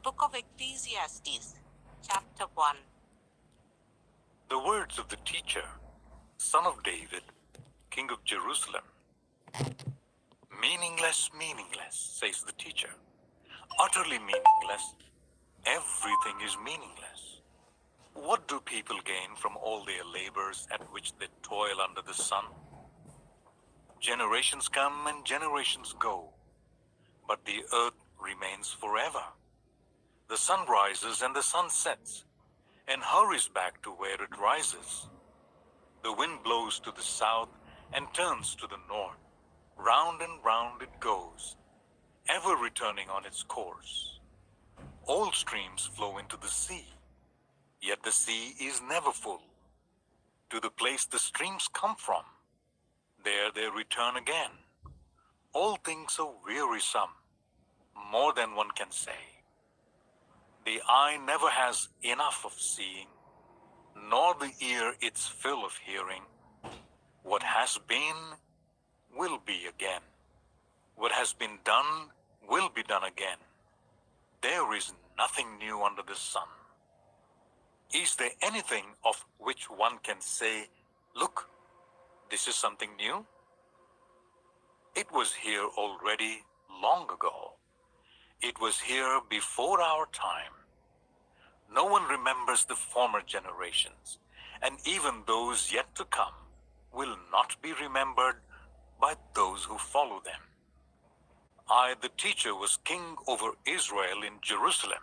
book of Ecclesiastes, chapter 1. The words of the teacher, son of David, king of Jerusalem. Meaningless, meaningless, says the teacher. Utterly meaningless. Everything is meaningless. What do people gain from all their labors at which they toil under the sun? Generations come and generations go, but the earth remains forever. The sun rises and the sun sets, and hurries back to where it rises. The wind blows to the south and turns to the north. Round and round it goes, ever returning on its course. All streams flow into the sea, yet the sea is never full. To the place the streams come from, there they return again. All things are wearisome, more than one can say. The eye never has enough of seeing, nor the ear its fill of hearing. What has been will be again. What has been done will be done again. There is nothing new under the sun. Is there anything of which one can say, "Look, this is something new"? It was here already long ago. It was here before our time. No one remembers the former generations, and even those yet to come will not be remembered by those who follow them. I, the teacher, was king over Israel in Jerusalem.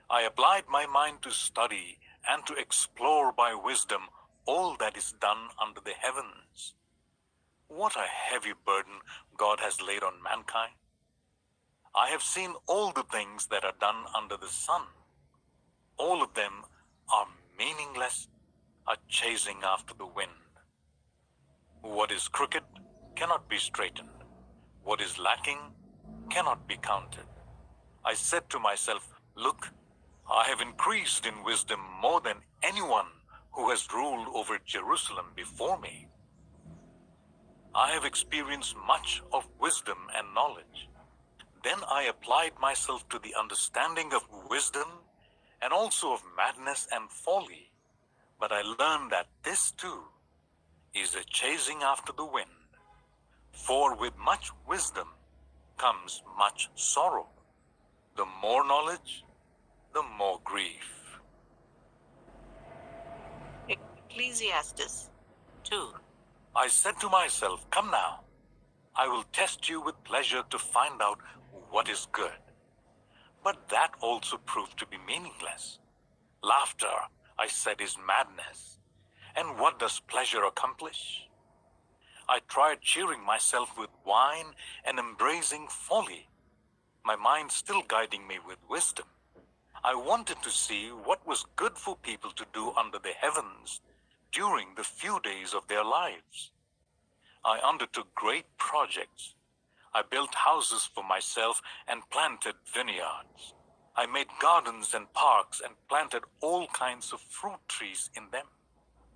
I applied my mind to study and to explore by wisdom all that is done under the heavens. What a heavy burden God has laid on mankind. I have seen all the things that are done under the sun. All of them are meaningless, are chasing after the wind. What is crooked cannot be straightened. What is lacking cannot be counted. I said to myself, "Look, I have increased in wisdom more than anyone who has ruled over Jerusalem before me. I have experienced much of wisdom and knowledge." Then I applied myself to the understanding of wisdom and also of madness and folly. But I learned that this too is a chasing after the wind. For with much wisdom comes much sorrow. The more knowledge, the more grief. Ecclesiastes 2. I said to myself, "Come now, I will test you with pleasure to find out what is good." But that also proved to be meaningless. Laughter, I said, is madness. And what does pleasure accomplish? I tried cheering myself with wine and embracing folly, my mind still guiding me with wisdom. I wanted to see what was good for people to do under the heavens during the few days of their lives. I undertook great projects. I built houses for myself and planted vineyards. I made gardens and parks and planted all kinds of fruit trees in them.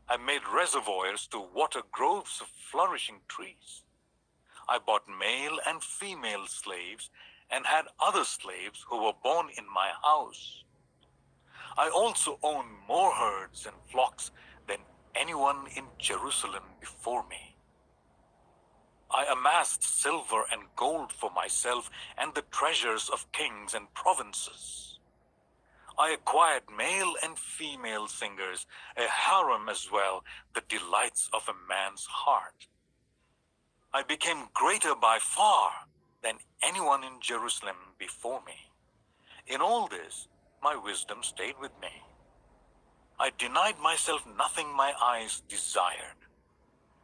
I made reservoirs to water groves of flourishing trees. I bought male and female slaves and had other slaves who were born in my house. I also owned more herds and flocks than anyone in Jerusalem before me. I amassed silver and gold for myself and the treasures of kings and provinces. I acquired male and female singers, a harem as well, the delights of a man's heart. I became greater by far than anyone in Jerusalem before me. In all this, my wisdom stayed with me. I denied myself nothing my eyes desired.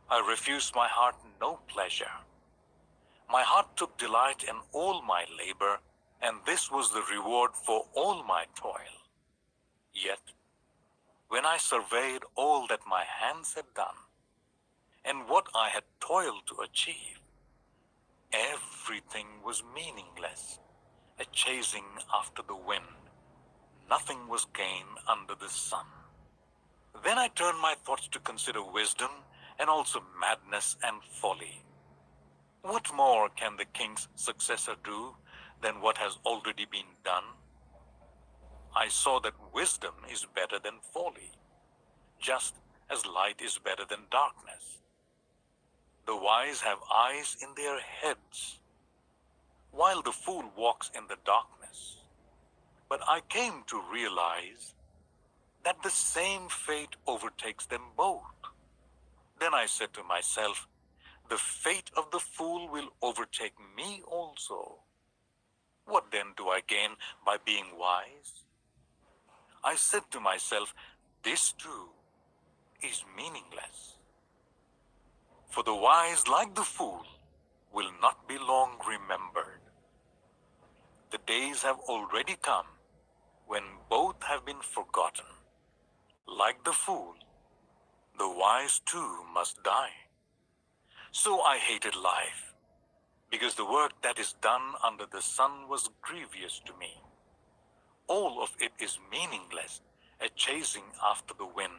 I refused my heart no pleasure. My heart took delight in all my labor, and this was the reward for all my toil. Yet, when I surveyed all that my hands had done, and what I had toiled to achieve, everything was meaningless, a chasing after the wind. Nothing was gained under the sun. Then I turned my thoughts to consider wisdom and also madness and folly. What more can the king's successor do than what has already been done? I saw that wisdom is better than folly, just as light is better than darkness. The wise have eyes in their heads, while the fool walks in the darkness. But I came to realize that the same fate overtakes them both. Then I said to myself, the fate of the fool will overtake me also. What then do I gain by being wise? I said to myself, this too is meaningless. For the wise, like the fool, will not be long remembered. The days have already come when both have been forgotten. Like the fool, the wise too must die. So I hated life, because the work that is done under the sun was grievous to me. All of it is meaningless, a chasing after the wind.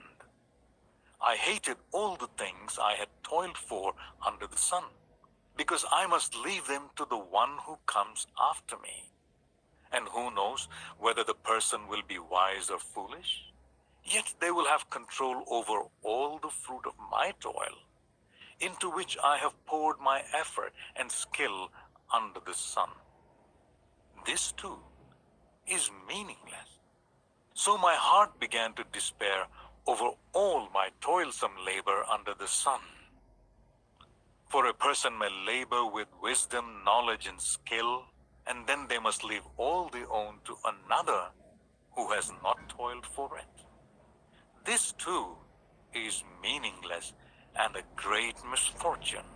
I hated all the things I had toiled for under the sun, because I must leave them to the one who comes after me. And who knows whether the person will be wise or foolish? Yet they will have control over all the fruit of my toil, into which I have poured my effort and skill under the sun. This too is meaningless. So my heart began to despair over all my toilsome labor under the sun. For a person may labor with wisdom, knowledge, and skill, and then they must leave all they own to another who has not toiled for it. This too is meaningless and a great misfortune.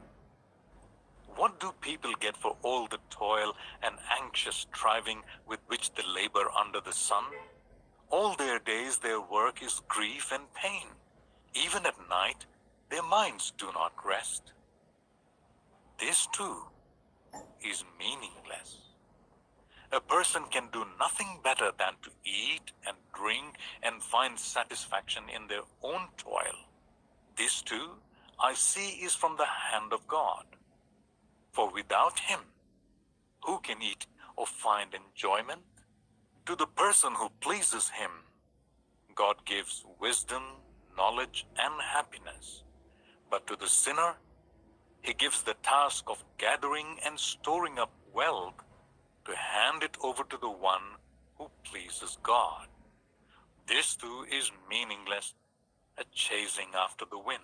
What do people get for all the toil and anxious striving with which they labor under the sun? All their days their work is grief and pain. Even at night their minds do not rest. This too is meaningless. A person can do nothing better than to eat and drink and find satisfaction in their own toil. This too, I see, is from the hand of God. For without him, who can eat or find enjoyment? To the person who pleases him, God gives wisdom, knowledge, and happiness. But to the sinner, he gives the task of gathering and storing up wealth to hand it over to the one who pleases God. This too is meaningless, a chasing after the wind.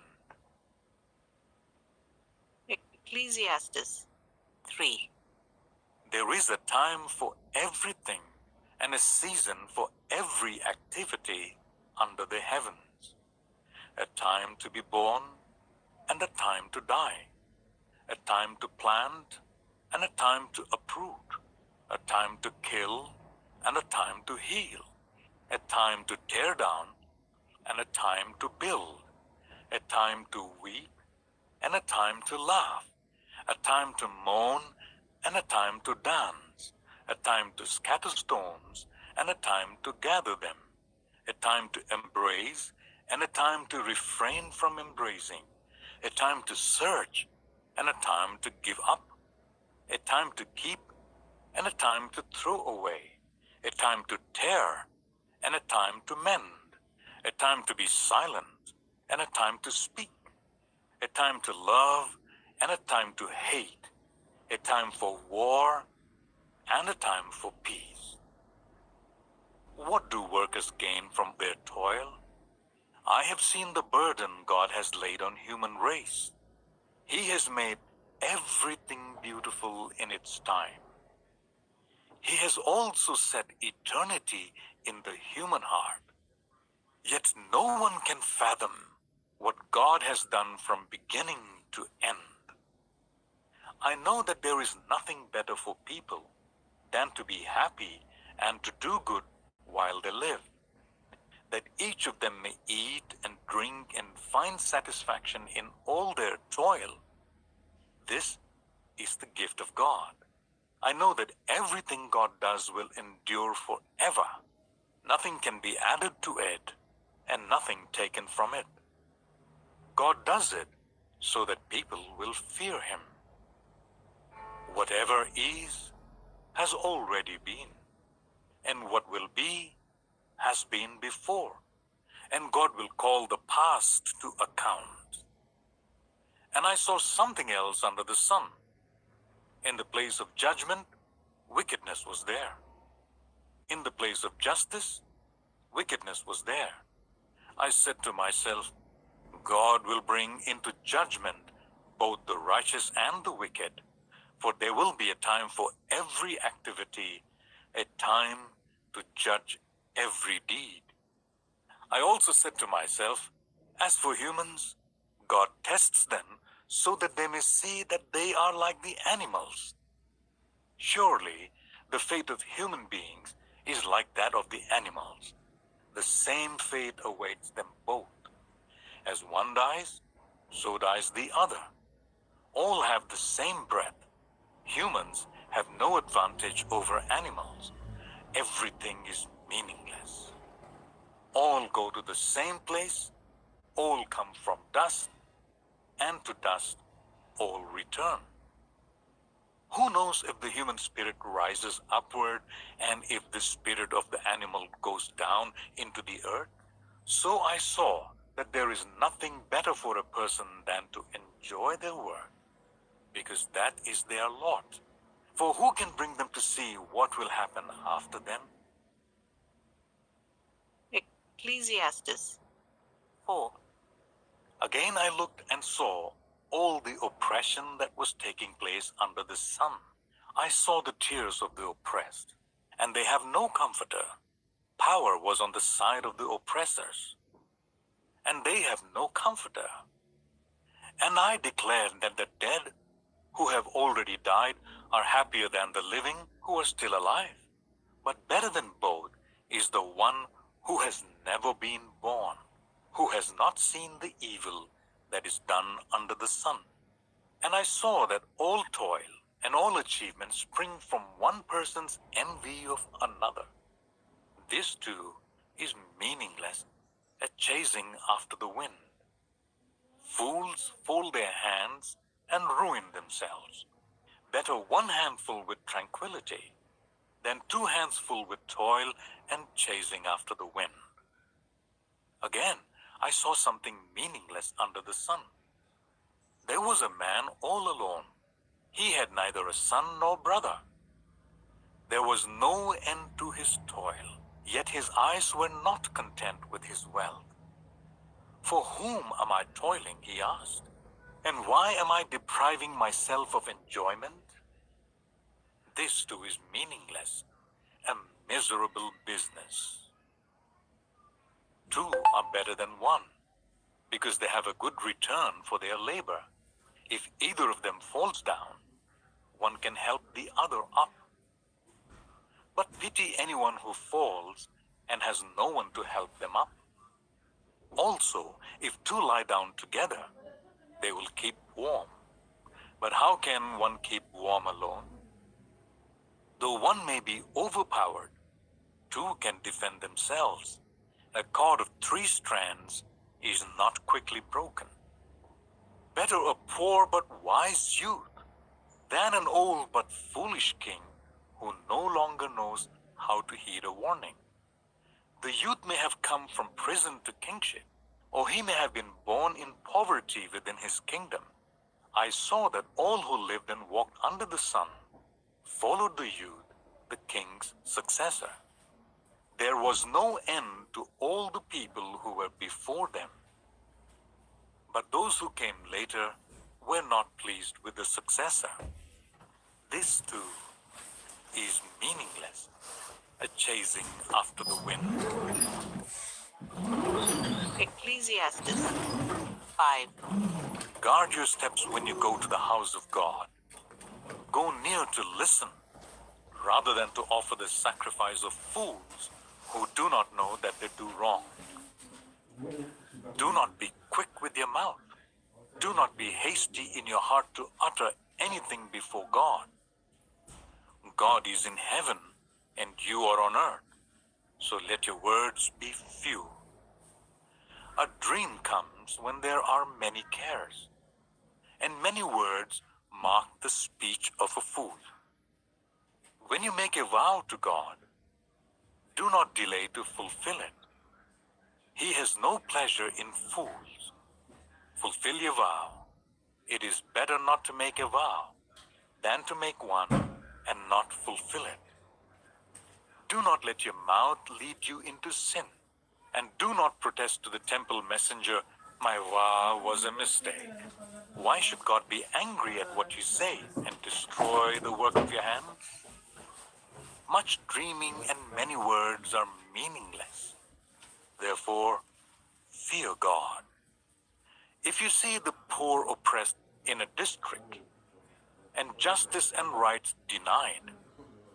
Ecclesiastes 3. There is a time for everything and a season for every activity under the heavens. A time to be born and a time to die. A time to plant and a time to uproot. A time to kill and a time to heal. A time to tear down and a time to build. A time to weep and a time to laugh. A time to mourn and a time to dance. A time to scatter stones and a time to gather them. A time to embrace and a time to refrain from embracing. A time to search and a time to give up. A time to keep and a time to throw away. A time to tear and a time to mend. A time to be silent and a time to speak. A time to love and a time to hate. A time for war and a time for peace. What do workers gain from their toil? I have seen the burden God has laid on human race. He has made everything beautiful in its time. He has also set eternity in the human heart. Yet no one can fathom what God has done from beginning to end. I know that there is nothing better for people than to be happy and to do good while they live, that each of them may eat and drink and find satisfaction in all their toil. This is the gift of God. I know that everything God does will endure forever. Nothing can be added to it and nothing taken from it. God does it so that people will fear him. Whatever is has already been, and what will be has been before, and God will call the past to account. And I saw something else under the sun. In the place of judgment, wickedness was there. In the place of justice, wickedness was there. I said to myself, God will bring into judgment both the righteous and the wicked, for there will be a time for every activity, a time to judge every deed. I also said to myself, as for humans, God tests them so that they may see that they are like the animals. Surely, the fate of human beings is like that of the animals. The same fate awaits them both. As one dies, so dies the other. All have the same breath. Humans have no advantage over animals. Everything is meaningless. All go to the same place, all come from dust, and to dust all return. Who knows if the human spirit rises upward and if the spirit of the animal goes down into the earth? So I saw that there is nothing better for a person than to enjoy their work, because that is their lot. For who can bring them to see what will happen after them? Ecclesiastes 4. Again I looked and saw all the oppression that was taking place under the sun. I saw the tears of the oppressed, and they have no comforter. Power was on the side of the oppressors, and they have no comforter. And I declared that the dead who have already died are happier than the living who are still alive. But better than both is the one who has never been born, who has not seen the evil that is done under the sun. And I saw that all toil and all achievement spring from one person's envy of another. This too is meaningless, a chasing after the wind. Fools fold their hands and ruin themselves. Better one handful with tranquility than two hands full with toil and chasing after the wind. Again, I saw something meaningless under the sun. There was a man all alone. He had neither a son nor brother. There was no end to his toil, yet his eyes were not content with his wealth. For whom am I toiling, he asked, and why am I depriving myself of enjoyment? This too is meaningless, a miserable business. Two are better than one, because they have a good return for their labor. If either of them falls down, one can help the other up. But pity anyone who falls and has no one to help them up. Also, if two lie down together, they will keep warm. But how can one keep warm alone? Though one may be overpowered, two can defend themselves. A cord of 3 strands is not quickly broken. Better a poor but wise youth than an old but foolish king who no longer knows how to heed a warning. The youth may have come from prison to kingship, or he may have been born in poverty within his kingdom. I saw that all who lived and walked under the sun followed the youth, the king's successor. There was no end to all the people who were before them. But those who came later were not pleased with the successor. This too is meaningless, a chasing after the wind. Ecclesiastes 5. Guard your steps when you go to the house of God. Go near to listen, rather than to offer the sacrifice of fools who do not know that they do wrong. Do not be quick with your mouth. Do not be hasty in your heart to utter anything before God. God is in heaven and you are on earth, so let your words be few. A dream comes when there are many cares, and many words mark the speech of a fool. When you make a vow to God, do not delay to fulfill it. He has no pleasure in fools. Fulfill your vow. It is better not to make a vow than to make one and not fulfill it. Do not let your mouth lead you into sin, and do not protest to the temple messenger, "My vow was a mistake." Why should God be angry at what you say and destroy the work of your hands? Much dreaming and many words are meaningless. Therefore, fear God. If you see the poor oppressed in a district, and justice and rights denied,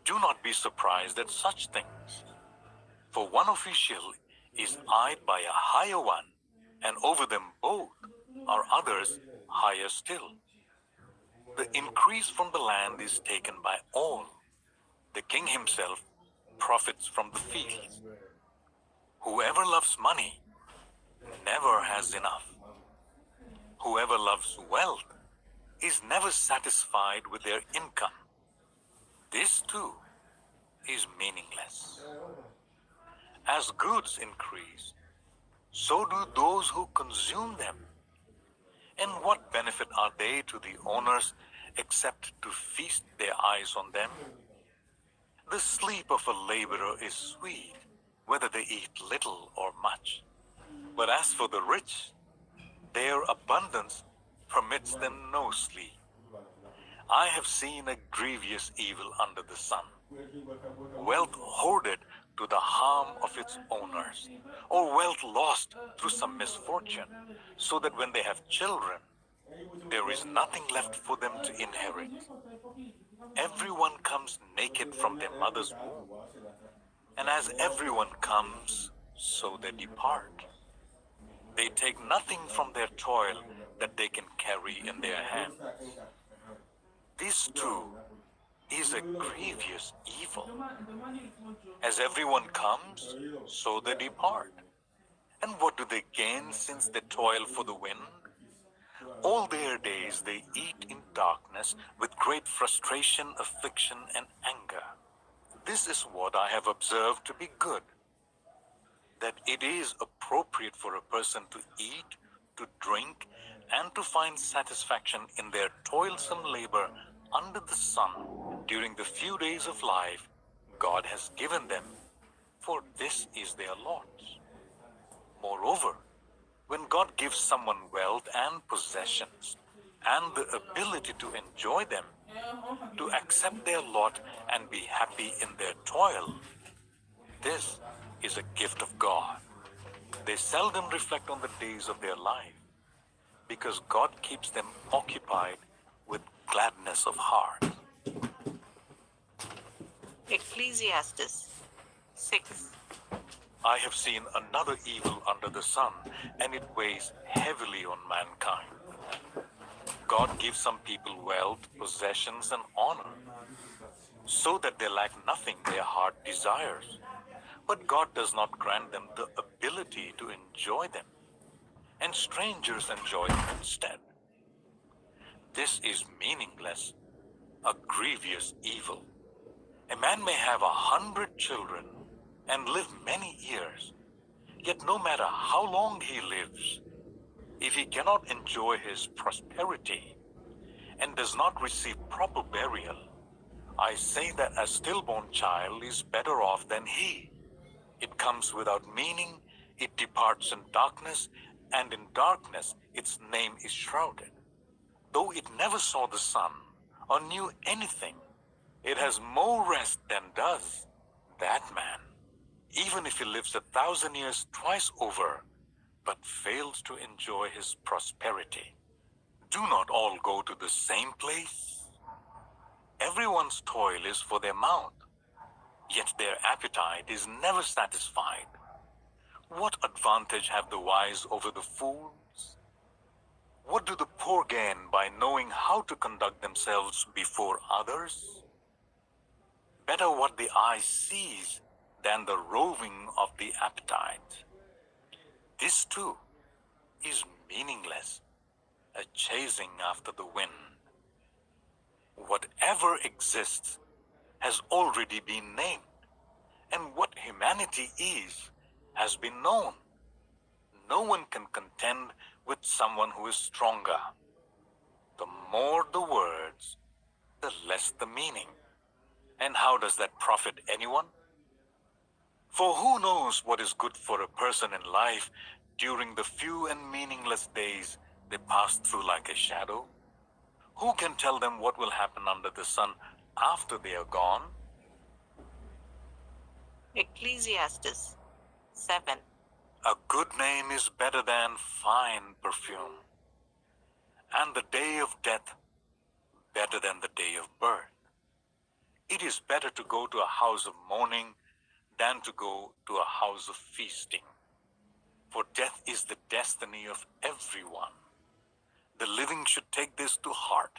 do not be surprised at such things. For one official is eyed by a higher one, and over them both are others higher still. The increase from the land is taken by all. The king himself profits from the fields. Whoever loves money never has enough. Whoever loves wealth is never satisfied with their income. This too is meaningless. As goods increase, so do those who consume them. And what benefit are they to the owners except to feast their eyes on them? The sleep of a laborer is sweet, whether they eat little or much. But as for the rich, their abundance permits them no sleep. I have seen a grievous evil under the sun. Wealth hoarded to the harm of its owners, or wealth lost through some misfortune, so that when they have children, there is nothing left for them to inherit. Everyone comes naked from their mother's womb, and as everyone comes, so they depart. They take nothing from their toil that they can carry in their hands. This too is a grievous evil. As everyone comes, so they depart. And what do they gain since they toil for the wind? All their days they eat in darkness with great frustration, affliction, and anger. This is what I have observed to be good, that it is appropriate for a person to eat, to drink, and to find satisfaction in their toilsome labor under the sun during the few days of life God has given them, for this is their lot. Moreover, when God gives someone wealth and possessions, and the ability to enjoy them, to accept their lot and be happy in their toil, this is a gift of God. They seldom reflect on the days of their life, because God keeps them occupied with gladness of heart. Ecclesiastes 6. I have seen another evil under the sun, and it weighs heavily on mankind. God gives some people wealth, possessions, and honor, so that they lack nothing their heart desires. But God does not grant them the ability to enjoy them, and strangers enjoy them instead. This is meaningless, a grievous evil. A man may have 100 children and live many years, yet no matter how long he lives, if he cannot enjoy his prosperity and does not receive proper burial, I say that a stillborn child is better off than he. It comes without meaning, it departs in darkness, and in darkness its name is shrouded. Though it never saw the sun or knew anything, it has more rest than does that man, even if he lives 1,000 years twice over, but fails to enjoy his prosperity. Do not all go to the same place? Everyone's toil is for their mouth, yet their appetite is never satisfied. What advantage have the wise over the fools? What do the poor gain by knowing how to conduct themselves before others? Better what the eye sees than the roving of the appetite. This too is meaningless, a chasing after the wind. Whatever exists has already been named, and what humanity is has been known. No one can contend with someone who is stronger. The more the words, the less the meaning. And how does that profit anyone? For who knows what is good for a person in life during the few and meaningless days they pass through like a shadow? Who can tell them what will happen under the sun after they are gone? Ecclesiastes 7. A good name is better than fine perfume, and the day of death better than the day of birth. It is better to go to a house of mourning than to go to a house of feasting. For death is the destiny of everyone. The living should take this to heart.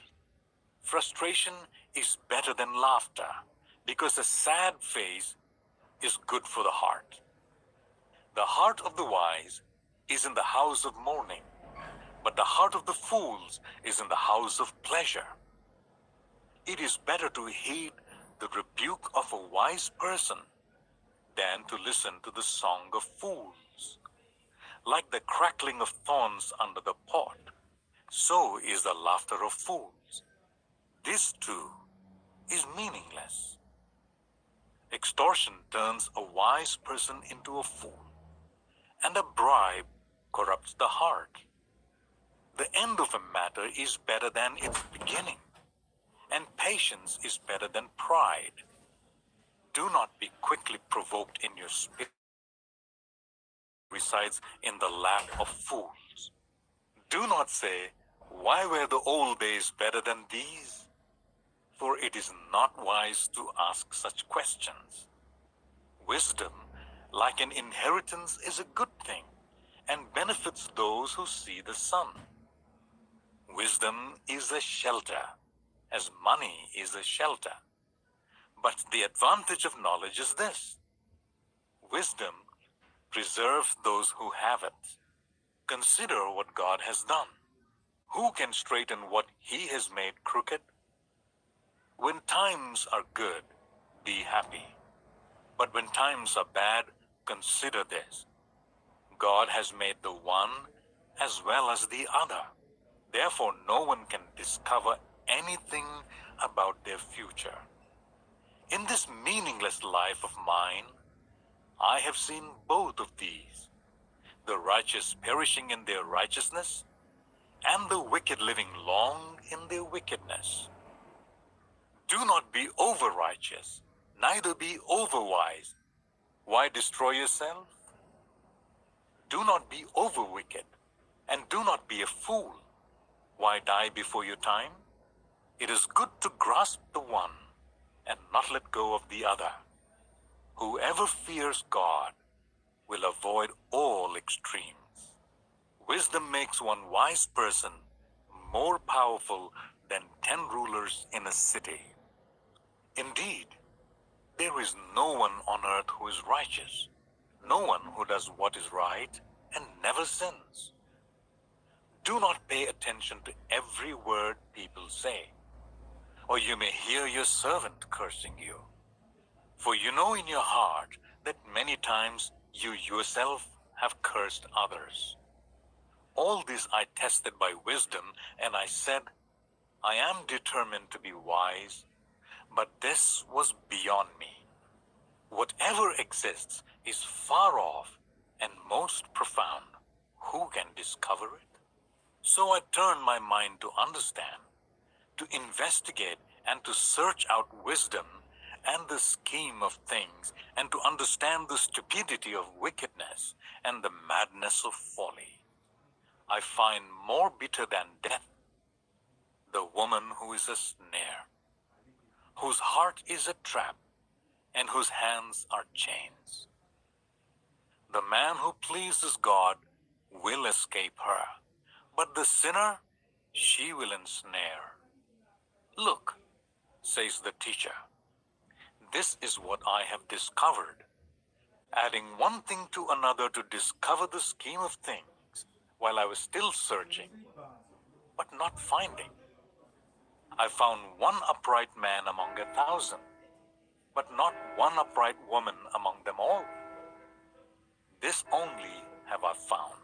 Frustration is better than laughter, because a sad face is good for the heart. The heart of the wise is in the house of mourning, but the heart of the fools is in the house of pleasure. It is better to heed the rebuke of a wise person than to listen to the song of fools. Like the crackling of thorns under the pot, so is the laughter of fools. This too is meaningless. Extortion turns a wise person into a fool, and a bribe corrupts the heart. The end of a matter is better than its beginning, and patience is better than pride. Do not be quickly provoked in your spirit, resides in the lap of fools. Do not say, why were the old days better than these? For it is not wise to ask such questions. Wisdom, like an inheritance, is a good thing and benefits those who see the sun. Wisdom is a shelter, as money is a shelter. But the advantage of knowledge is this: wisdom preserves those who have it. Consider what God has done. Who can straighten what He has made crooked? When times are good, be happy. But when times are bad, consider this: God has made the one as well as the other. Therefore, no one can discover anything about their future. In this meaningless life of mine, I have seen both of these: the righteous perishing in their righteousness, and the wicked living long in their wickedness. Do not be over-righteous, neither be over-wise. Why destroy yourself? Do not be over-wicked, and do not be a fool. Why die before your time? It is good to grasp the one and not let go of the other. Whoever fears God will avoid all extremes. Wisdom makes one wise person more powerful than 10 rulers in a city. Indeed, there is no one on earth who is righteous, no one who does what is right and never sins. Do not pay attention to every word people say, or you may hear your servant cursing you. For you know in your heart that many times you yourself have cursed others. All this I tested by wisdom, and I said, I am determined to be wise, but this was beyond me. Whatever exists is far off and most profound. Who can discover it? So I turned my mind to understand, to investigate and to search out wisdom and the scheme of things, and to understand the stupidity of wickedness and the madness of folly. I find more bitter than death the woman who is a snare, whose heart is a trap, and whose hands are chains. The man who pleases God will escape her, but the sinner she will ensnare. Look, says the teacher, this is what I have discovered, adding one thing to another to discover the scheme of things while I was still searching, but not finding. I found one upright man among 1,000. but not one upright woman among them all. This only have I found.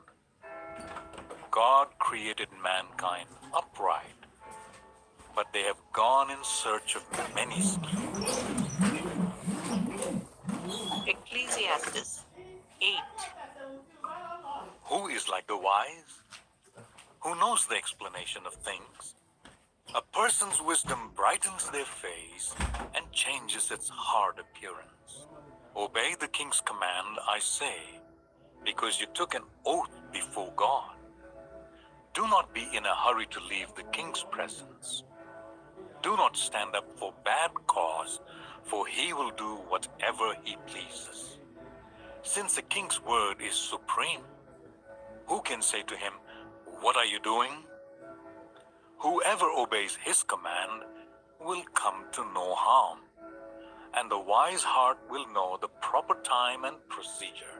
God created mankind upright, but they have gone in search of many schemes. Ecclesiastes 8. Who is like the wise? Who knows the explanation of things? A person's wisdom brightens their face and changes its hard appearance. Obey the king's command, I say, because you took an oath before God. Do not be in a hurry to leave the king's presence. Do not stand up for bad cause, for he will do whatever he pleases. Since the king's word is supreme, who can say to him, "What are you doing?" Whoever obeys his command will come to no harm, and the wise heart will know the proper time and procedure.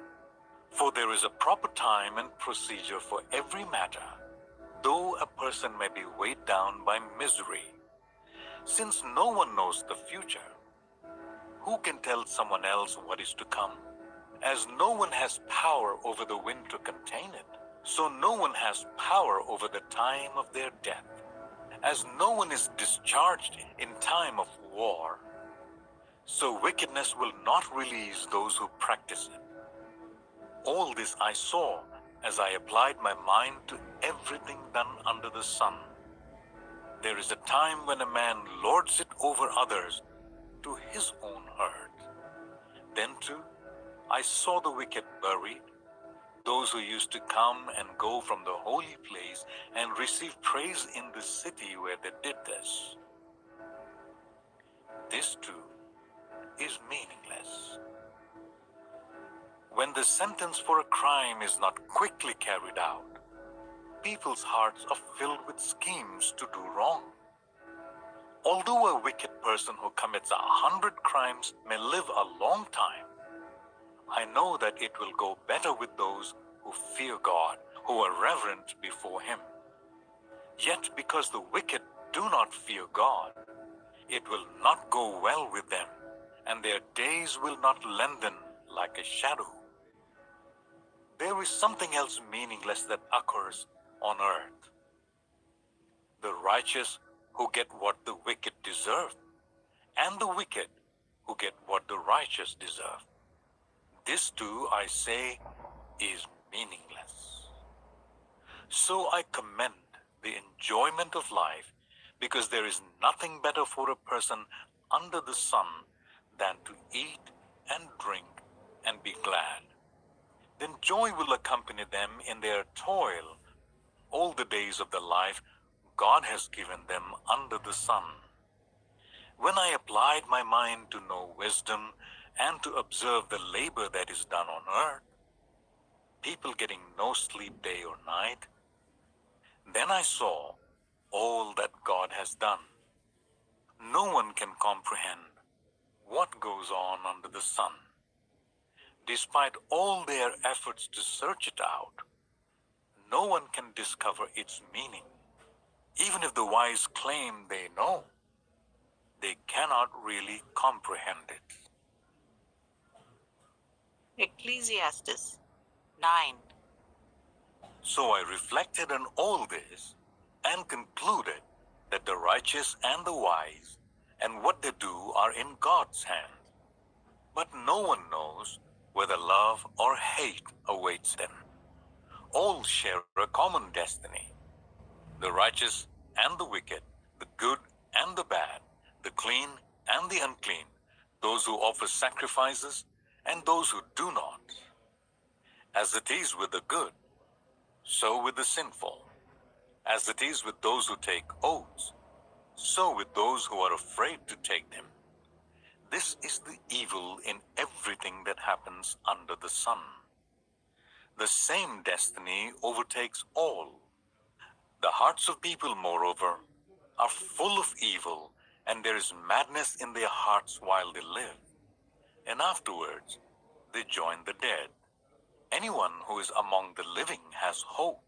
For there is a proper time and procedure for every matter, though a person may be weighed down by misery. Since no one knows the future, who can tell someone else what is to come? As no one has power over the wind to contain it, so no one has power over the time of their death. As no one is discharged in time of war, so wickedness will not release those who practice it. All this I saw as I applied my mind to everything done under the sun. There is a time when a man lords it over others to his own hurt. Then too, I saw the wicked buried, those who used to come and go from the holy place and receive praise in the city where they did this. This too is meaningless. When the sentence for a crime is not quickly carried out, people's hearts are filled with schemes to do wrong. Although a wicked person who commits 100 crimes may live a long time, I know that it will go better with those who fear God, who are reverent before Him. Yet because the wicked do not fear God, it will not go well with them, and their days will not lengthen like a shadow. There is something else meaningless that occurs on earth. The righteous who get what the wicked deserve, and the wicked who get what the righteous deserve. This too, I say, is meaningless. So I commend the enjoyment of life, because there is nothing better for a person under the sun than to eat and drink and be glad. Then joy will accompany them in their toil all the days of the life God has given them under the sun. When I applied my mind to know wisdom and to observe the labor that is done on earth, people getting no sleep day or night, then I saw all that God has done. No one can comprehend what goes on under the sun. Despite all their efforts to search it out, no one can discover its meaning. Even if the wise claim they know, they cannot really comprehend it. Ecclesiastes 9. So I reflected on all this and concluded that the righteous and the wise and what they do are in God's hand. But no one knows whether love or hate awaits them. All share a common destiny. The righteous and the wicked, the good and the bad, the clean and the unclean, those who offer sacrifices and those who do not. As it is with the good, so with the sinful. As it is with those who take oaths, so with those who are afraid to take them. This is the evil in everything that happens under the sun. The same destiny overtakes all. The hearts of people, moreover, are full of evil, and there is madness in their hearts while they live. And afterwards, they join the dead. Anyone who is among the living has hope.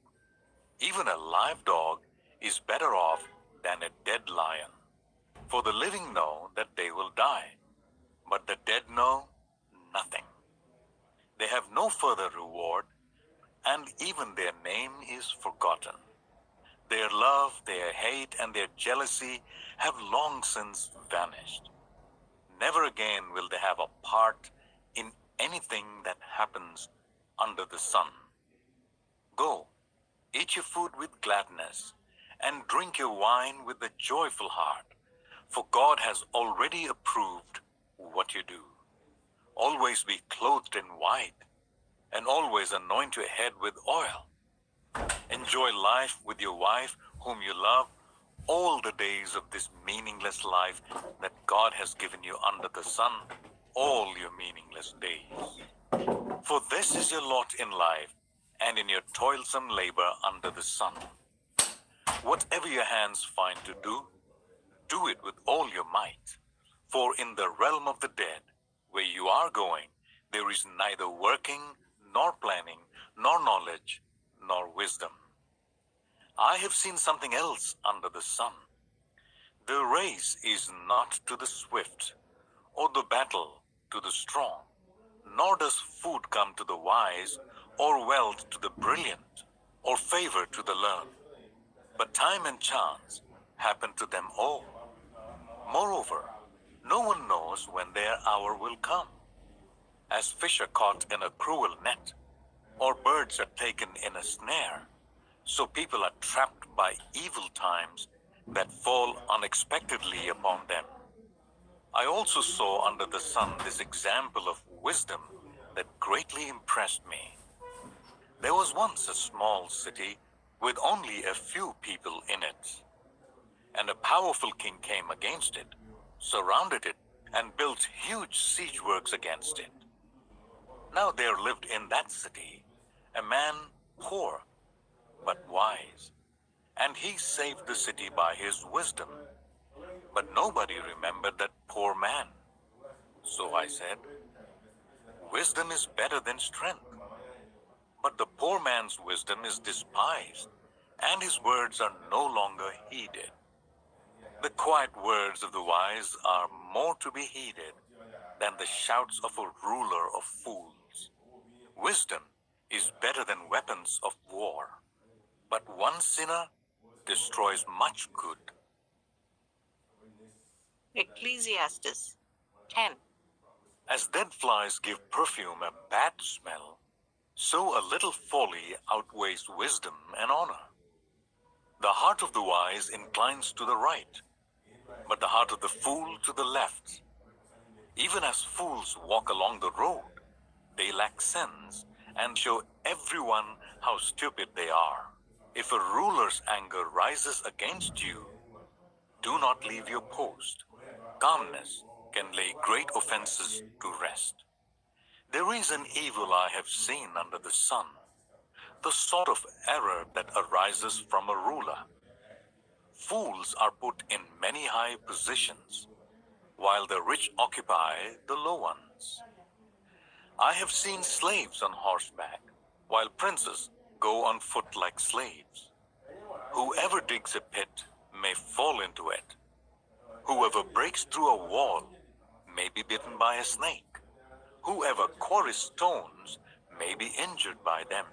Even a live dog is better off than a dead lion. For the living know that they will die, but the dead know nothing. They have no further reward, and even their name is forgotten. Their love, their hate, and their jealousy have long since vanished. Never again will they have a part in anything that happens under the sun. Go, eat your food with gladness, and drink your wine with a joyful heart, for God has already approved what you do. Always be clothed in white, and always anoint your head with oil. Enjoy life with your wife, whom you love, all the days of this meaningless life that God has given you under the sun, all your meaningless days. For this is your lot in life, and in your toilsome labor under the sun. Whatever your hands find to do, do it with all your might. For in the realm of the dead, where you are going, there is neither working, nor planning, nor knowledge, nor wisdom. I have seen something else under the sun. The race is not to the swift, or the battle to the strong, nor does food come to the wise, or wealth to the brilliant, or favor to the learned. But time and chance happen to them all. Moreover, no one knows when their hour will come. As fish are caught in a cruel net, or birds are taken in a snare, so people are trapped by evil times that fall unexpectedly upon them. I also saw under the sun this example of wisdom that greatly impressed me. There was once a small city with only a few people in it, and a powerful king came against it, surrounded it, and built huge siege works against it. Now there lived in that city a man poor but wise, and he saved the city by his wisdom. But nobody remembered that poor man. So I said, wisdom is better than strength. But the poor man's wisdom is despised, and his words are no longer heeded. The quiet words of the wise are more to be heeded than the shouts of a ruler of fools. Wisdom is better than weapons of war, but one sinner destroys much good. Ecclesiastes 10. As dead flies give perfume a bad smell, so a little folly outweighs wisdom and honor. The heart of the wise inclines to the right, but the heart of the fool to the left. Even as fools walk along the road, they lack sense and show everyone how stupid they are. If a ruler's anger rises against you, do not leave your post. Calmness can lay great offenses to rest. There is an evil I have seen under the sun, the sort of error that arises from a ruler. Fools are put in many high positions, while the rich occupy the low ones. I have seen slaves on horseback, while princes go on foot like slaves. Whoever digs a pit may fall into it. Whoever breaks through a wall may be bitten by a snake. Whoever quarries stones may be injured by them.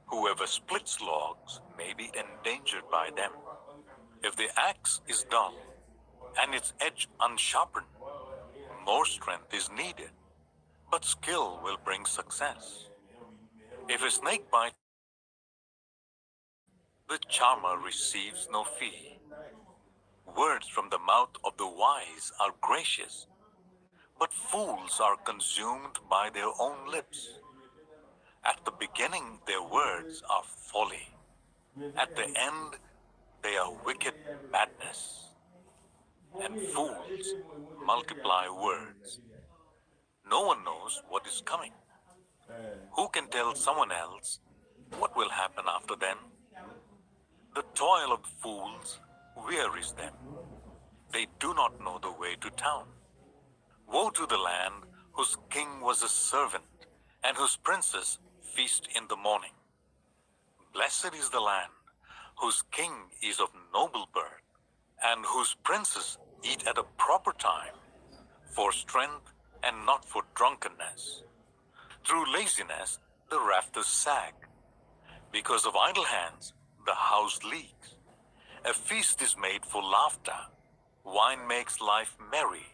Whoever splits logs may be endangered by them. If the axe is dull and its edge unsharpened, more strength is needed, but skill will bring success. If a snake bites, the charmer receives no fee. Words from the mouth of the wise are gracious, but fools are consumed by their own lips. At the beginning, their words are folly. At the end, they are wicked madness. And fools multiply words. No one knows what is coming. Who can tell someone else what will happen after them? The toil of fools wearies them. They do not know the way to town. Woe to the land whose king was a servant and whose princes feast in the morning. Blessed is the land whose king is of noble birth and whose princes eat at a proper time. for strength and not for drunkenness. Through laziness, the rafters sag. Because of idle hands, the house leaks. A feast is made for laughter. Wine makes life merry,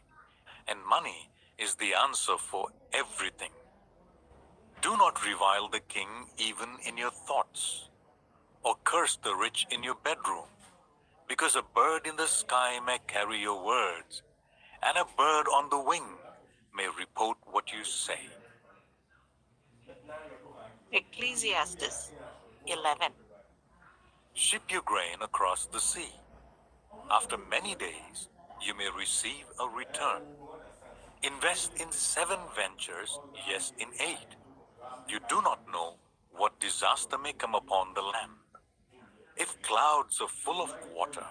and money is the answer for everything. Do not revile the king even in your thoughts, or curse the rich in your bedroom, because a bird in the sky may carry your words, and a bird on the wing may report what you say. Ecclesiastes 11. Ship your grain across the sea. After many days, you may receive a return. Invest in 7 ventures, yes, in 8. You do not know what disaster may come upon the land. If clouds are full of water,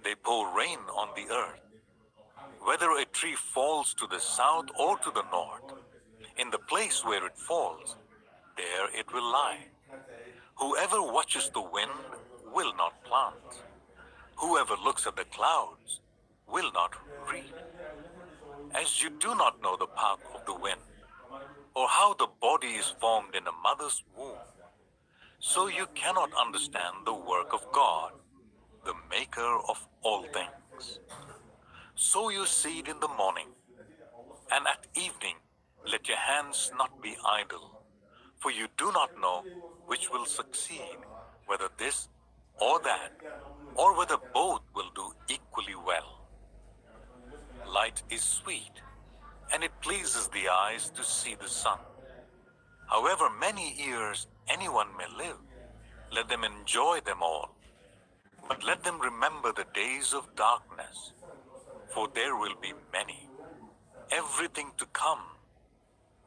they pour rain on the earth. Whether a tree falls to the south or to the north, in the place where it falls, there it will lie. Whoever watches the wind will not plant. Whoever looks at the clouds will not reap. As you do not know the path of the wind, or how the body is formed in a mother's womb, so you cannot understand the work of God, the maker of all things. Sow your seed in the morning, and at evening let your hands not be idle, for you do not know which will succeed, whether this or that, or whether both will do equally well. Light is sweet, and it pleases the eyes to see the sun. However many years anyone may live, let them enjoy them all. But let them remember the days of darkness, for there will be many. Everything to come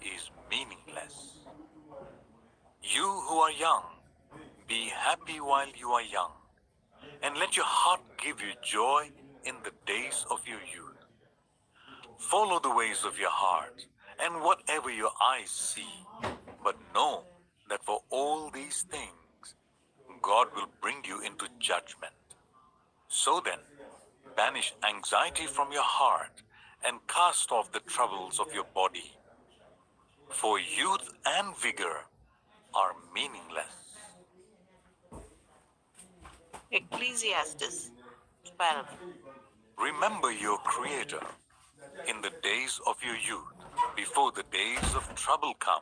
is meaningless. You who are young, be happy while you are young, and let your heart give you joy in the days of your youth. Follow the ways of your heart, and whatever your eyes see, but know that for all these things, God will bring you into judgment. So then, banish anxiety from your heart and cast off the troubles of your body. For youth and vigor are meaningless. Ecclesiastes 12. Remember your Creator in the days of your youth, before the days of trouble come,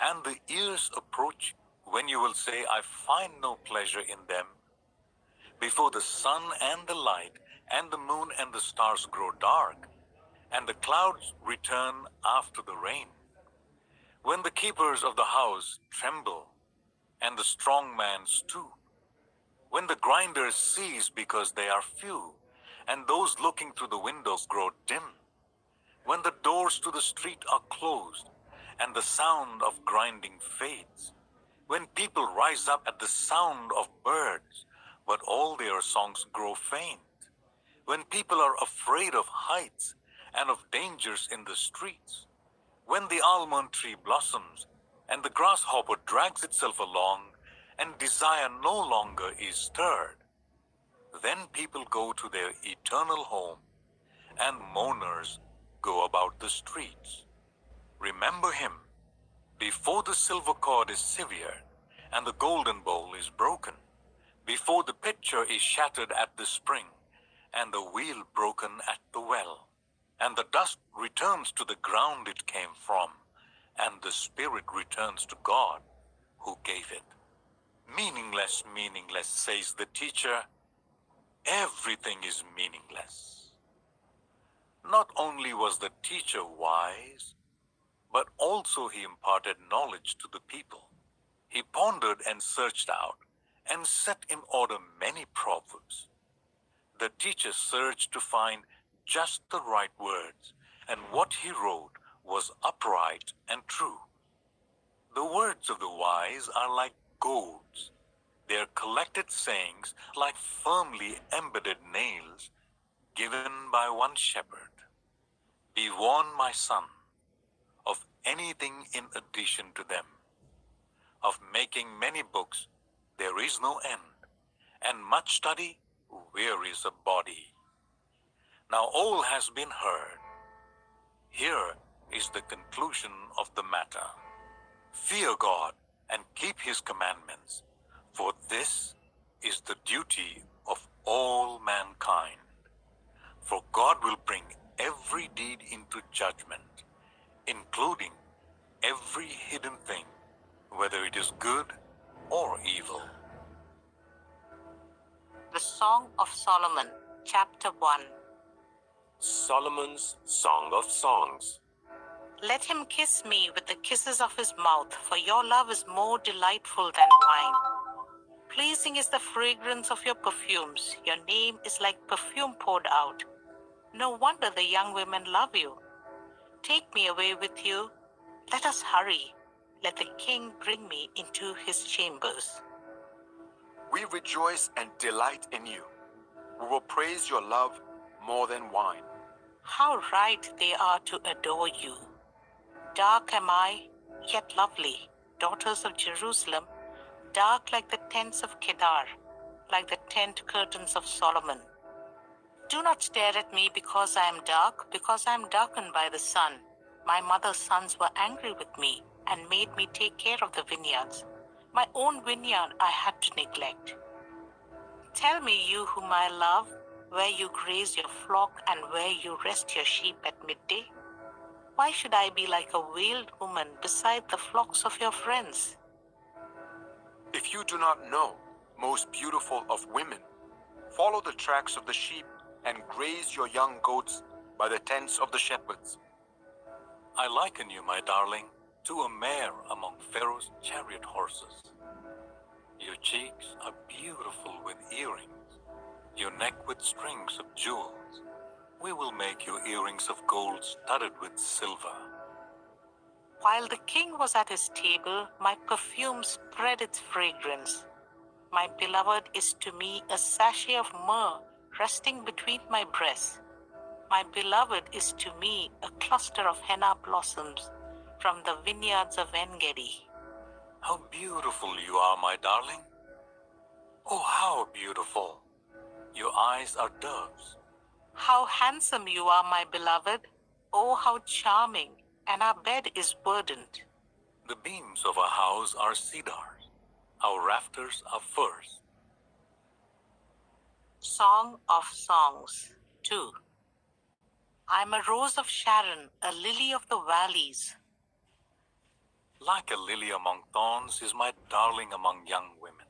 and the years approach when you will say, I find no pleasure in them. Before the sun and the light, and the moon and the stars grow dark, and the clouds return after the rain. When the keepers of the house tremble, and the strong man stoop, when the grinders cease because they are few, and those looking through the windows grow dim, when the doors to the street are closed, and the sound of grinding fades, when people rise up at the sound of birds, but all their songs grow faint, when people are afraid of heights and of dangers in the streets, when the almond tree blossoms and the grasshopper drags itself along and desire no longer is stirred, then people go to their eternal home and mourners go about the streets. Remember him before the silver cord is severed and the golden bowl is broken, before the pitcher is shattered at the spring and the wheel broken at the well, and the dust returns to the ground it came from, and the spirit returns to God who gave it. Meaningless, meaningless, says the teacher. Everything is meaningless. Not only was the teacher wise, but also he imparted knowledge to the people. He pondered and searched out and set in order many proverbs. The teacher searched to find just the right words, and what he wrote was upright and true. The words of the wise are like goads, their collected sayings like firmly embedded nails given by one shepherd. Be warned, my son, of anything in addition to them. Of making many books there is no end, and much study wearies a body. Now all has been heard. Here is the conclusion of the matter. Fear God and keep his commandments, for this is the duty of all mankind. For God will bring every deed into judgment, including every hidden thing, whether it is good or evil. The Song of Solomon, Chapter 1. Solomon's Song of Songs. Let him kiss me with the kisses of his mouth, for your love is more delightful than wine. Pleasing is the fragrance of your perfumes. Your name is like perfume poured out. No wonder the young women love you. Take me away with you. Let us hurry. Let the king bring me into his chambers. We rejoice and delight in you. We will praise your love more than wine. How right they are to adore you. Dark am I, yet lovely, daughters of Jerusalem, dark like the tents of Kedar, like the tent curtains of Solomon. Do not stare at me because I am dark, because I am darkened by the sun. My mother's sons were angry with me and made me take care of the vineyards. My own vineyard I had to neglect. Tell me, you whom I love, where you graze your flock and where you rest your sheep at midday? Why should I be like a veiled woman beside the flocks of your friends? If you do not know, most beautiful of women, follow the tracks of the sheep and graze your young goats by the tents of the shepherds. I liken you, my darling, to a mare among Pharaoh's chariot horses. Your cheeks are beautiful with earrings, your neck with strings of jewels. We will make your earrings of gold studded with silver. While the king was at his table, my perfume spread its fragrance. My beloved is to me a sachet of myrrh resting between my breasts. My beloved is to me a cluster of henna blossoms from the vineyards of En-Gedi. How beautiful you are, my darling. Oh, how beautiful. Your eyes are doves. How handsome you are, my beloved. Oh, how charming, and our bed is verdant. The beams of our house are cedars. Our rafters are firs. Song of Songs 2. I am a rose of Sharon, a lily of the valleys. Like a lily among thorns is my darling among young women.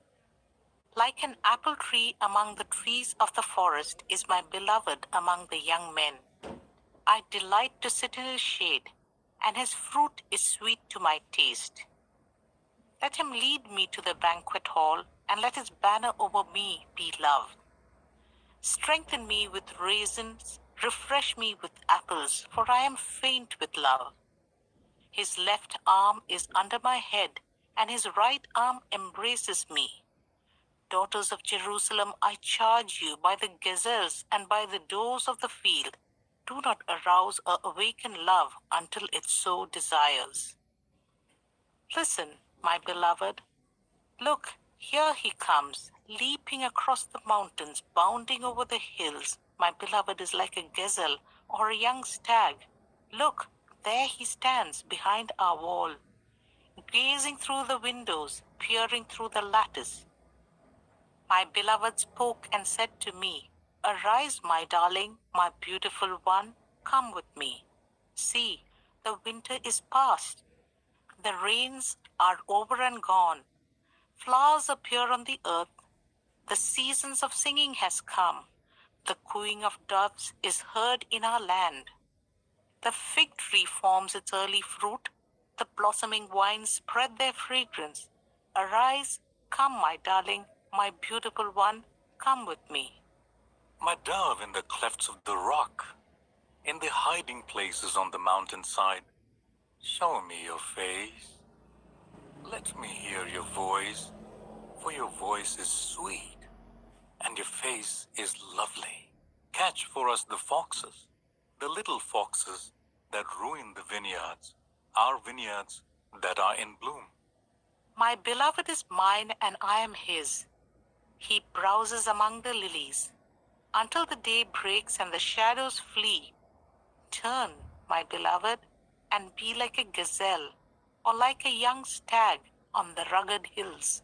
Like an apple tree among the trees of the forest is my beloved among the young men. I delight to sit in his shade, and his fruit is sweet to my taste. Let him lead me to the banquet hall, and let his banner over me be love. Strengthen me with raisins, refresh me with apples, for I am faint with love. His left arm is under my head, and his right arm embraces me. Daughters of Jerusalem, I charge you by the gazelles and by the doors of the field, do not arouse or awaken love until it so desires. Listen, my beloved. Look, here he comes, leaping across the mountains, bounding over the hills. My beloved is like a gazelle or a young stag. Look, there he stands behind our wall, gazing through the windows, peering through the lattice. My beloved spoke and said to me, Arise, my darling, my beautiful one, come with me. See, the winter is past. The rains are over and gone. Flowers appear on the earth. The seasons of singing has come. The cooing of doves is heard in our land. The fig tree forms its early fruit. The blossoming vines spread their fragrance. Arise, come, my darling, my beautiful one, come with me. My dove in the clefts of the rock, in the hiding places on the mountainside, show me your face. Let me hear your voice, for your voice is sweet, and your face is lovely. Catch for us the foxes, the little foxes that ruin the vineyards, our vineyards that are in bloom. My beloved is mine, and I am his. He browses among the lilies, until the day breaks and the shadows flee. Turn, my beloved, and be like a gazelle or like a young stag on the rugged hills.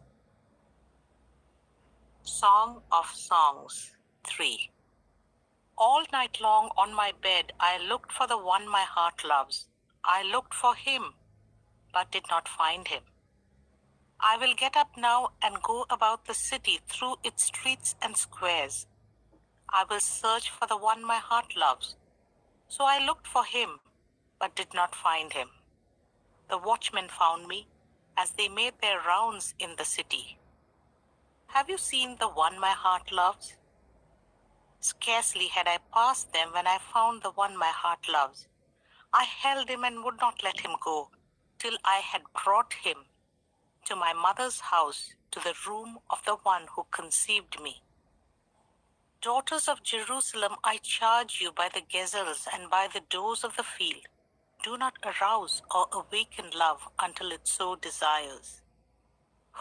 Song of Songs 3. All night long on my bed I looked for the one my heart loves. I looked for him, but did not find him. I will get up now and go about the city through its streets and squares. I will search for the one my heart loves. So I looked for him, but did not find him. The watchmen found me as they made their rounds in the city. Have you seen the one my heart loves? Scarcely had I passed them when I found the one my heart loves. I held him and would not let him go, till I had brought him to my mother's house, to the room of the one who conceived me. Daughters of Jerusalem, I charge you by the gazelles and by the doors of the field, do not arouse or awaken love until it so desires.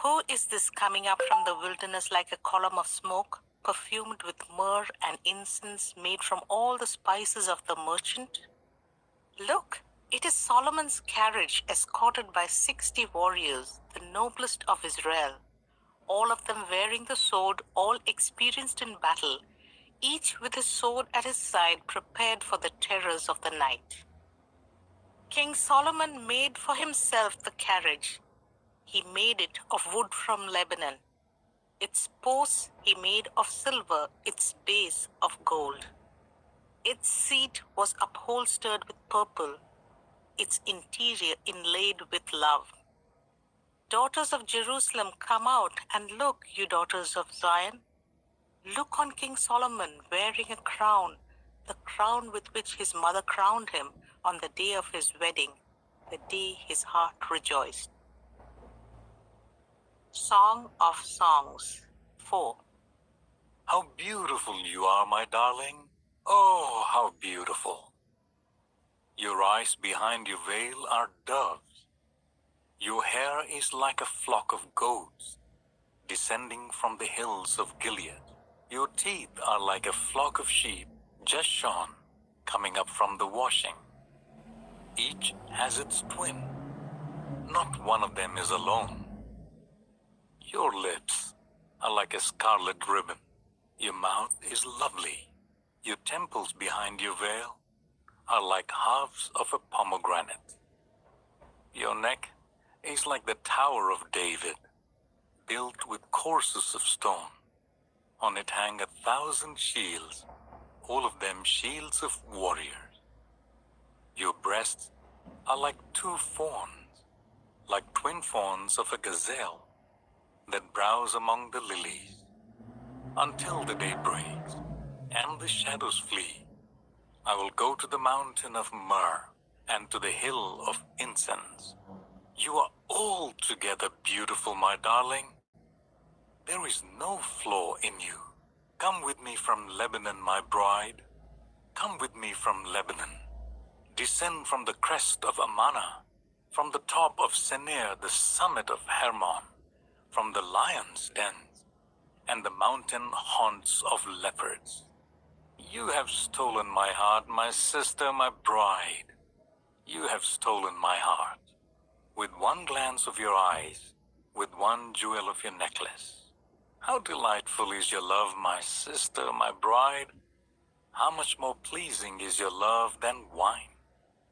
Who is this coming up from the wilderness like a column of smoke, perfumed with myrrh and incense made from all the spices of the merchant? Look, it is Solomon's carriage escorted by 60 warriors, the noblest of Israel, all of them wearing the sword, all experienced in battle, each with his sword at his side prepared for the terrors of the night. King Solomon made for himself the carriage. He made it of wood from Lebanon. Its posts he made of silver, its base of gold. Its seat was upholstered with purple, its interior inlaid with love. Daughters of Jerusalem, come out and look, you daughters of Zion. Look on King Solomon wearing a crown, the crown with which his mother crowned him on the day of his wedding, the day his heart rejoiced. Song of Songs 4. How beautiful you are, my darling. Oh, how beautiful. Your eyes behind your veil are doves. Your hair is like a flock of goats descending from the hills of Gilead. Your teeth are like a flock of sheep just shorn, coming up from the washing. Each has its twin. Not one of them is alone. Your lips are like a scarlet ribbon. Your mouth is lovely. Your temples behind your veil are like halves of a pomegranate. Your neck is like the Tower of David, built with courses of stone. On it hang 1,000 shields, all of them shields of warriors. Your breasts are like 2 fawns, like twin fawns of a gazelle that browse among the lilies. Until the day breaks and the shadows flee, I will go to the mountain of myrrh and to the hill of incense. You are altogether beautiful, my darling. There is no flaw in you. Come with me from Lebanon, my bride. Come with me from Lebanon. Descend from the crest of Amana, from the top of Senir, the summit of Hermon, from the lion's dens and the mountain haunts of leopards. You have stolen my heart, my sister, my bride. You have stolen my heart. With one glance of your eyes, with one jewel of your necklace. How delightful is your love, my sister, my bride. How much more pleasing is your love than wine,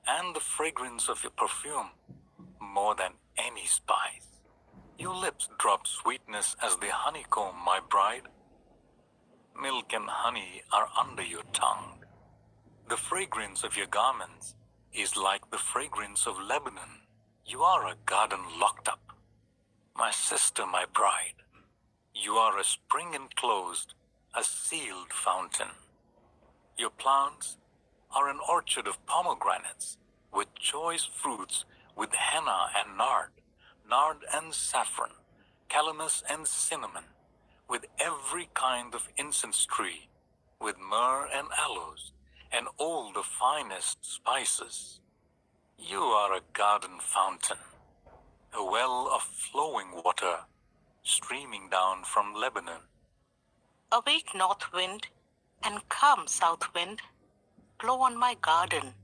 and the fragrance of your perfume more than any spice. Your lips drop sweetness as the honeycomb, my bride. Milk and honey are under your tongue. The fragrance of your garments is like the fragrance of Lebanon. You are a garden locked up. My sister, my bride. You are a spring enclosed, a sealed fountain. Your plants are an orchard of pomegranates, with choice fruits, with henna and nard and saffron, calamus and cinnamon, with every kind of incense tree, with myrrh and aloes, and all the finest spices. You are a garden fountain, a well of flowing water, streaming down from Lebanon. Awake, north wind, and come, south wind. Blow on my garden,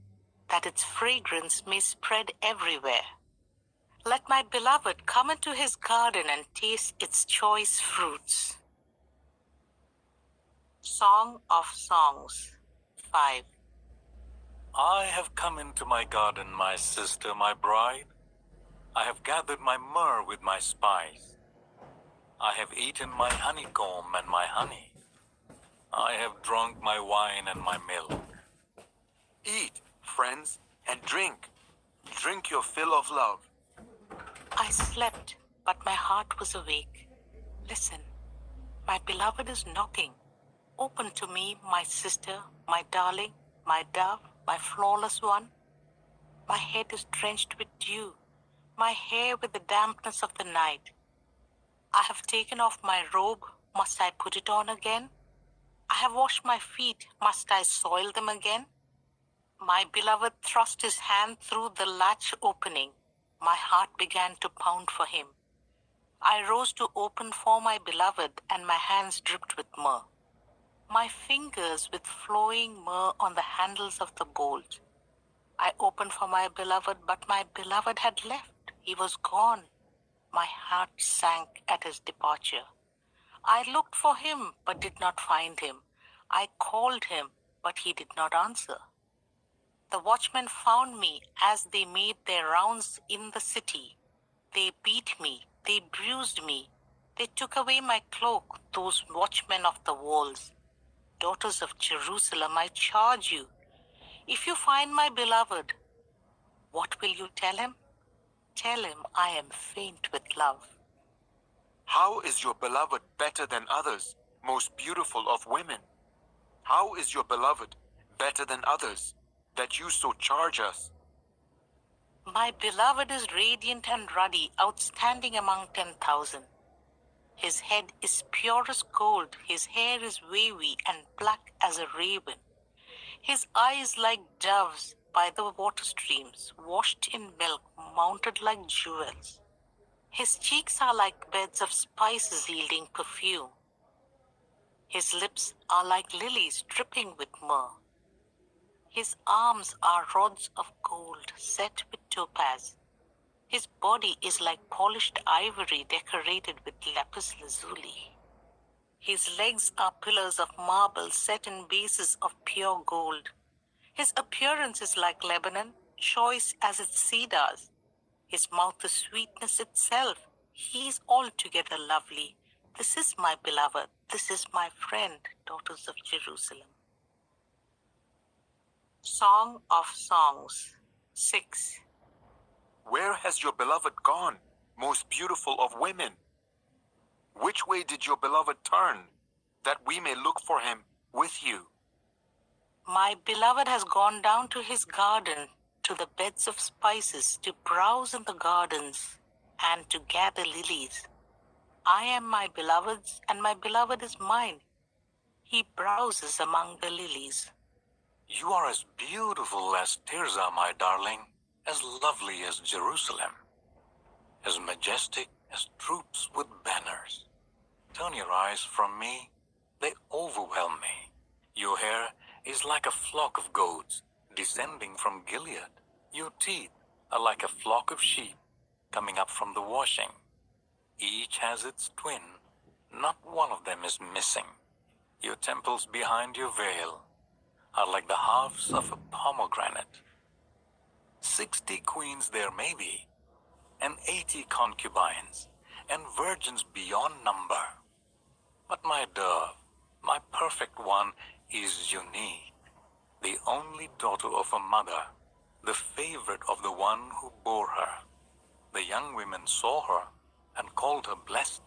that its fragrance may spread everywhere. Let my beloved come into his garden and taste its choice fruits. Song of Songs 5. I have come into my garden, my sister, my bride. I have gathered my myrrh with my spice. I have eaten my honeycomb and my honey. I have drunk my wine and my milk. Eat, friends, and drink. Drink your fill of love. I slept, but my heart was awake. Listen, my beloved is knocking. Open to me, my sister, my darling, my dove, my flawless one. My head is drenched with dew, my hair with the dampness of the night. I have taken off my robe, must I put it on again? I have washed my feet, must I soil them again? My beloved thrust his hand through the latch opening. My heart began to pound for him. I rose to open for my beloved, and my hands dripped with myrrh. My fingers with flowing myrrh on the handles of the bolt. I opened for my beloved, but my beloved had left. He was gone. My heart sank at his departure. I looked for him, but did not find him. I called him, but he did not answer. The watchmen found me as they made their rounds in the city. They beat me, they bruised me. They took away my cloak, those watchmen of the walls. Daughters of Jerusalem, I charge you, if you find my beloved, what will you tell him? Tell him I am faint with love. How is your beloved better than others, most beautiful of women? How is your beloved better than others, that you so charge us? My beloved is radiant and ruddy, outstanding among 10,000. His head is pure as gold, his hair is wavy and black as a raven. His eyes like doves by the water streams, washed in milk, mounted like jewels. His cheeks are like beds of spices yielding perfume. His lips are like lilies dripping with myrrh. His arms are rods of gold set with topaz. His body is like polished ivory decorated with lapis lazuli. His legs are pillars of marble set in bases of pure gold. His appearance is like Lebanon, choice as its cedars. His mouth is sweetness itself. He is altogether lovely. This is my beloved. This is my friend, daughters of Jerusalem. Song of Songs 6. Where has your beloved gone, most beautiful of women? Which way did your beloved turn, that we may look for him with you? My beloved has gone down to his garden, to the beds of spices, to browse in the gardens, and to gather lilies. I am my beloved's, and my beloved is mine. He browses among the lilies. You are as beautiful as Tirzah, my darling, as lovely as Jerusalem, as majestic as troops with banners. Turn your eyes from me, they overwhelm me. Your hair is like a flock of goats descending from Gilead. Your teeth are like a flock of sheep coming up from the washing. Each has its twin, not one of them is missing. Your temples behind your veil are like the halves of a pomegranate. 60 queens there may be, and 80 concubines, and virgins beyond number. But my dove, my perfect one, is unique, the only daughter of a mother, the favorite of the one who bore her. The young women saw her and called her blessed.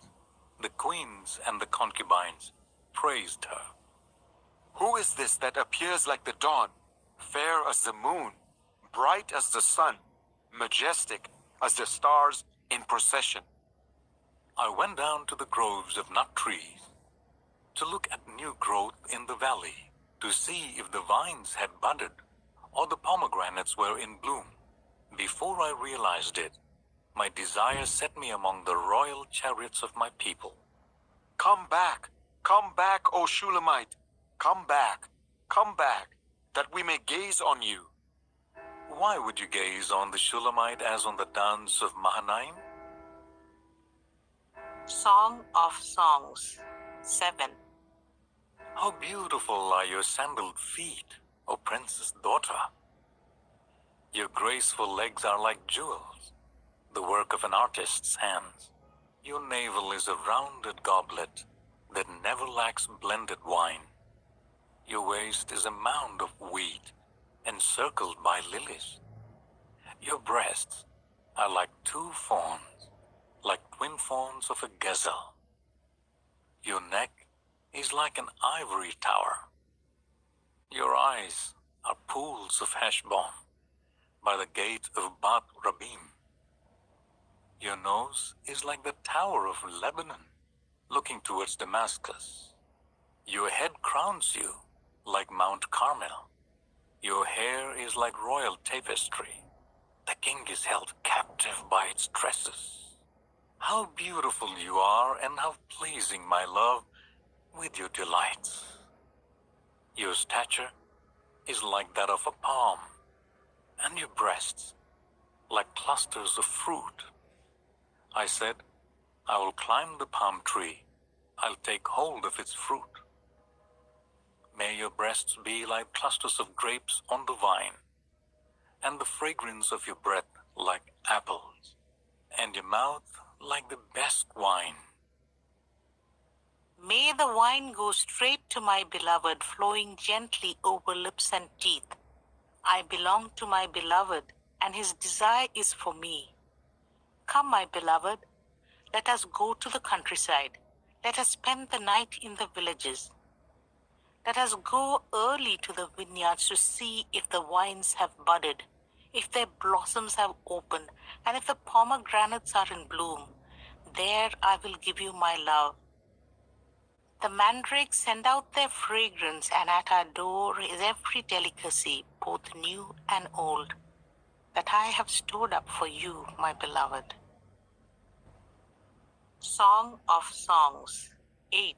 The queens and the concubines praised her. Who is this that appears like the dawn, fair as the moon, bright as the sun, majestic as the stars in procession? I went down to the groves of nut trees to look at new growth in the valley, to see if the vines had budded or the pomegranates were in bloom. Before I realized it, my desire set me among the royal chariots of my people. Come back, O Shulamite, come back, that we may gaze on you. Why would you gaze on the Shulamite as on the dance of Mahanaim? Song of Songs 7. How beautiful are your sandaled feet, O princess daughter! Your graceful legs are like jewels, the work of an artist's hands. Your navel is a rounded goblet that never lacks blended wine. Your waist is a mound of wheat encircled by lilies. Your breasts are like two fawns, like twin fawns of a gazelle. Your neck is like an ivory tower. Your eyes are pools of Heshbon by the gate of Bat Rabim. Your nose is like the tower of Lebanon, looking towards Damascus. Your head crowns you like Mount Carmel. Your hair is like royal tapestry. The king is held captive by its tresses. How beautiful you are, and how pleasing, my love, with your delights. Your stature is like that of a palm, and your breasts like clusters of fruit. I said, I will climb the palm tree. I'll take hold of its fruit. May your breasts be like clusters of grapes on the vine, and the fragrance of your breath like apples, and your mouth like the best wine. May the wine go straight to my beloved, flowing gently over lips and teeth. I belong to my beloved, and his desire is for me. Come, my beloved, let us go to the countryside. Let us spend the night in the villages. Let us go early to the vineyards to see if the vines have budded, if their blossoms have opened, and if the pomegranates are in bloom. There I will give you my love. The mandrakes send out their fragrance, and at our door is every delicacy, both new and old, that I have stored up for you, my beloved. Song of Songs 8.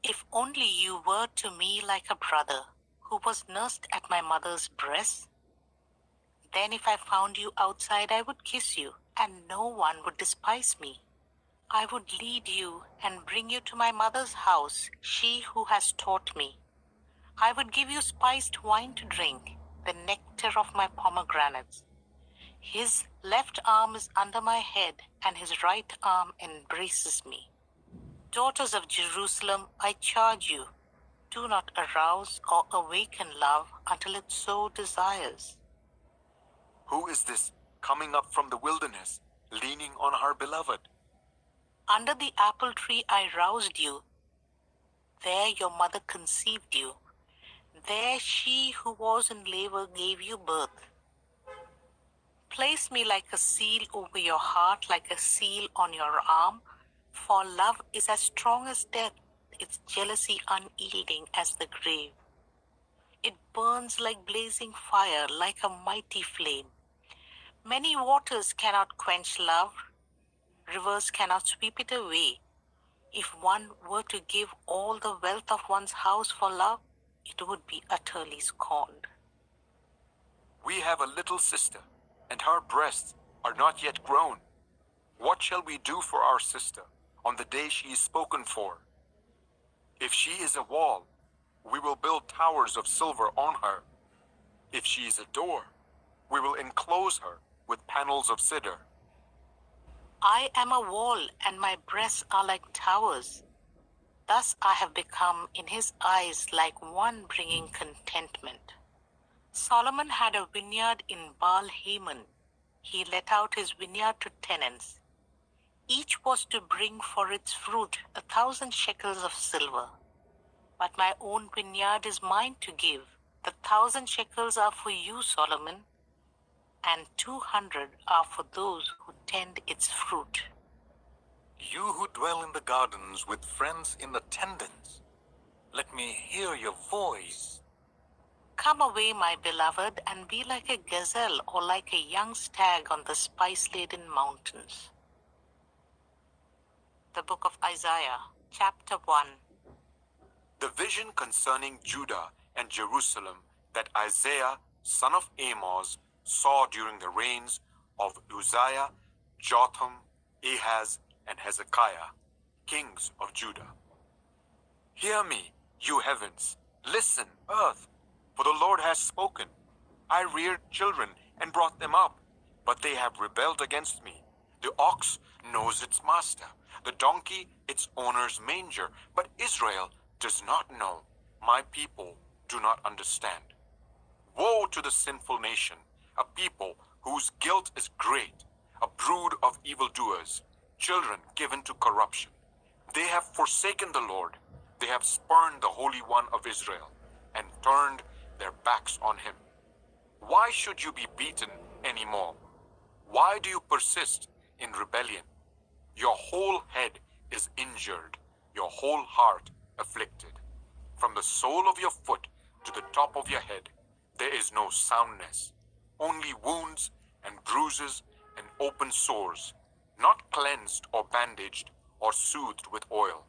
If only you were to me like a brother who was nursed at my mother's breast, then if I found you outside, I would kiss you, and no one would despise me. I would lead you and bring you to my mother's house, she who has taught me. I would give you spiced wine to drink, the nectar of my pomegranates. His left arm is under my head, and his right arm embraces me. Daughters of Jerusalem, I charge you, do not arouse or awaken love until it so desires. Who is this coming up from the wilderness, leaning on her beloved? Under the apple tree I roused you. There your mother conceived you. There she who was in labor gave you birth. Place me like a seal over your heart, like a seal on your arm, for love is as strong as death, its jealousy unyielding as the grave. It burns like blazing fire, like a mighty flame. Many waters cannot quench love. Rivers cannot sweep it away. If one were to give all the wealth of one's house for love, it would be utterly scorned. We have a little sister, and her breasts are not yet grown. What shall we do for our sister on the day she is spoken for? If she is a wall, we will build towers of silver on her. If she is a door, we will enclose her with panels of cedar. I am a wall, and my breasts are like towers. Thus I have become in his eyes like one bringing contentment. Solomon had a vineyard in Baal Hamon. He let out his vineyard to tenants. Each was to bring for its fruit 1,000 shekels of silver. But my own vineyard is mine to give. The 1,000 shekels are for you, Solomon, and 200 are for those who tend its fruit. You who dwell in the gardens with friends in attendance, let me hear your voice. Come away, my beloved, and be like a gazelle or like a young stag on the spice-laden mountains. The Book of Isaiah, Chapter 1. The vision concerning Judah and Jerusalem that Isaiah, son of Amos, saw during the reigns of Uzziah, Jotham, Ahaz, and Hezekiah, kings of Judah. Hear me, you heavens, listen, earth, for the Lord has spoken. I reared children and brought them up, but they have rebelled against me. The ox knows its master, the donkey its owner's manger, but Israel does not know. My people do not understand. Woe to the sinful nation, a people whose guilt is great, a brood of evildoers, children given to corruption. They have forsaken the Lord. They have spurned the Holy One of Israel and turned their backs on him. Why should you be beaten anymore? Why do you persist in rebellion? Your whole head is injured, your whole heart afflicted. From the sole of your foot to the top of your head, there is no soundness, only wounds and bruises and open sores, not cleansed or bandaged or soothed with oil.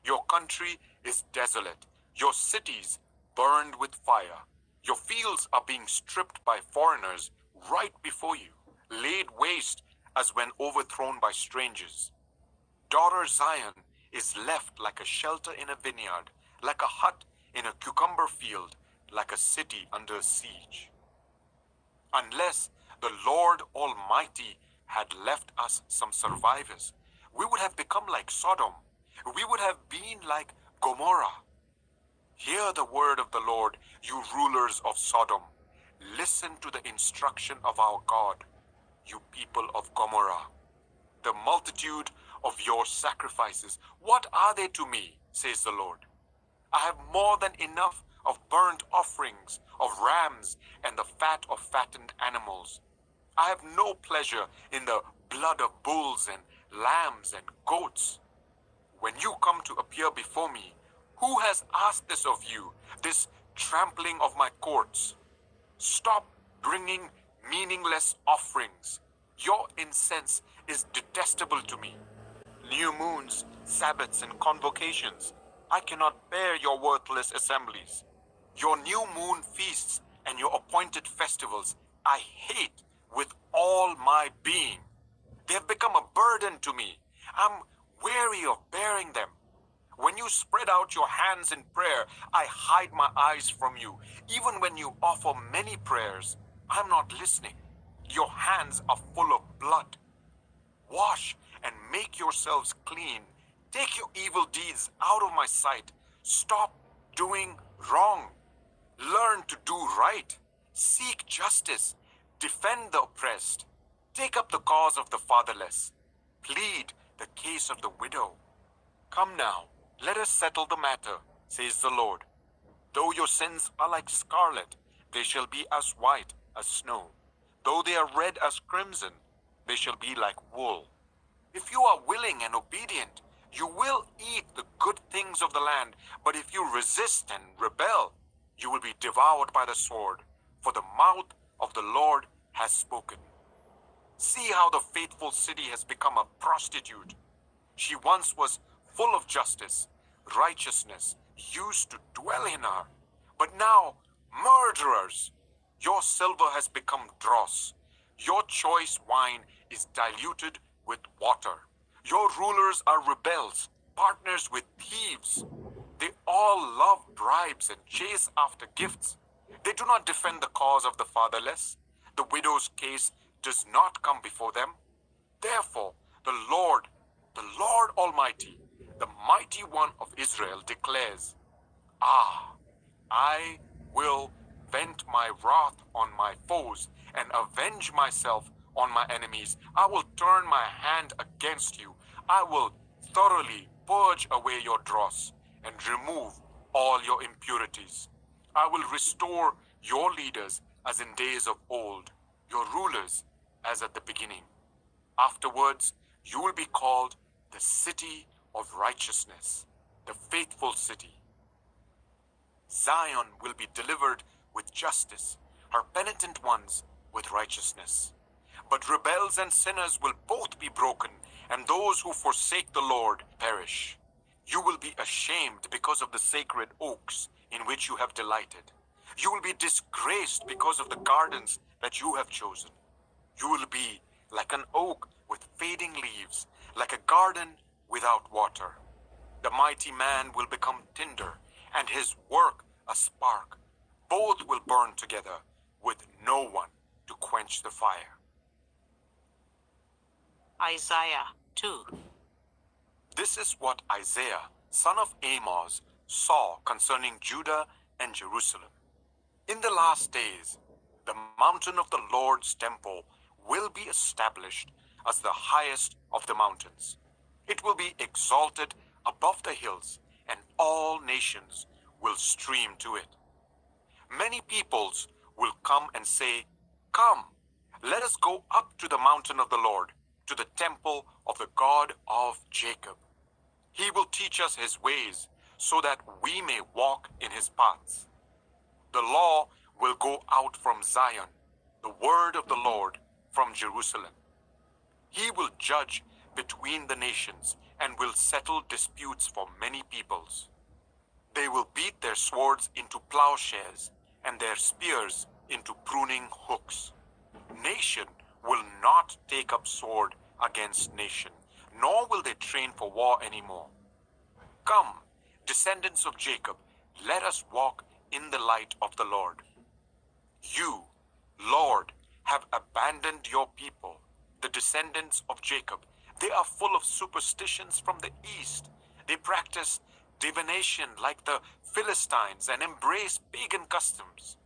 Your country is desolate, your cities burned with fire. Your fields are being stripped by foreigners right before you, laid waste as when overthrown by strangers. Daughter Zion is left like a shelter in a vineyard, like a hut in a cucumber field, like a city under siege. Unless the Lord Almighty had left us some survivors, we would have become like Sodom. We would have been like Gomorrah. Hear the word of the Lord, you rulers of Sodom. Listen to the instruction of our God, you people of Gomorrah. The multitude of your sacrifices, what are they to me, says the Lord? I have more than enough of burnt offerings, of rams, and the fat of fattened animals. I have no pleasure in the blood of bulls and lambs and goats. When you come to appear before me, who has asked this of you, this trampling of my courts? Stop bringing meaningless offerings. Your incense is detestable to me. New moons, Sabbaths, and convocations. I cannot bear your worthless assemblies. Your new moon feasts and your appointed festivals I hate with all my being. They have become a burden to me. I'm weary of bearing them. When you spread out your hands in prayer, I hide my eyes from you. Even when you offer many prayers, I'm not listening. Your hands are full of blood. Wash and make yourselves clean. Take your evil deeds out of my sight. Stop doing wrong. Learn to do right. Seek justice. Defend the oppressed. Take up the cause of the fatherless. Plead the case of the widow. Come now, let us settle the matter, says the Lord. Though your sins are like scarlet, they shall be as white as snow. Though they are red as crimson, they shall be like wool. If you are willing and obedient, you will eat the good things of the land. But if you resist and rebel, you will be devoured by the sword, for the mouth of the Lord has spoken. See how the faithful city has become a prostitute. She once was full of justice, righteousness used to dwell in her. But now, murderers, your silver has become dross. Your choice wine is diluted with water. Your rulers are rebels, partners with thieves. They all love bribes and chase after gifts. They do not defend the cause of the fatherless. The widow's case does not come before them. Therefore, the Lord Almighty, the mighty one of Israel declares, I will vent my wrath on my foes and avenge myself on my enemies. I will turn my hand against you. I will thoroughly purge away your dross and remove all your impurities. I will restore your leaders as in days of old, your rulers as at the beginning. Afterwards, you will be called the city of righteousness, the faithful city. Zion will be delivered with justice, her penitent ones with righteousness. But rebels and sinners will both be broken, and those who forsake the Lord perish. You will be ashamed because of the sacred oaks in which you have delighted. You will be disgraced because of the gardens that you have chosen. You will be like an oak with fading leaves, like a garden without water. The mighty man will become tinder, and his work a spark. Both will burn together, with no one to quench the fire. Isaiah 2. This is what Isaiah, son of Amos, saw concerning Judah and Jerusalem. In the last days, the mountain of the Lord's temple will be established as the highest of the mountains. It will be exalted above the hills, and all nations will stream to it. Many peoples will come and say, "Come, let us go up to the mountain of the Lord, to the temple of the God of Jacob. He will teach us his ways, so that we may walk in his paths." The law will go out from Zion, the word of the Lord from Jerusalem. He will judge between the nations and will settle disputes for many peoples. They will beat their swords into plowshares and their spears into pruning hooks. Nation will not take up sword against nation, nor will they train for war anymore. Come, descendants of Jacob, let us walk in the light of the Lord. You, Lord, have abandoned your people, the descendants of Jacob. They are full of superstitions from the east. They practice divination like the Philistines and embrace pagan customs.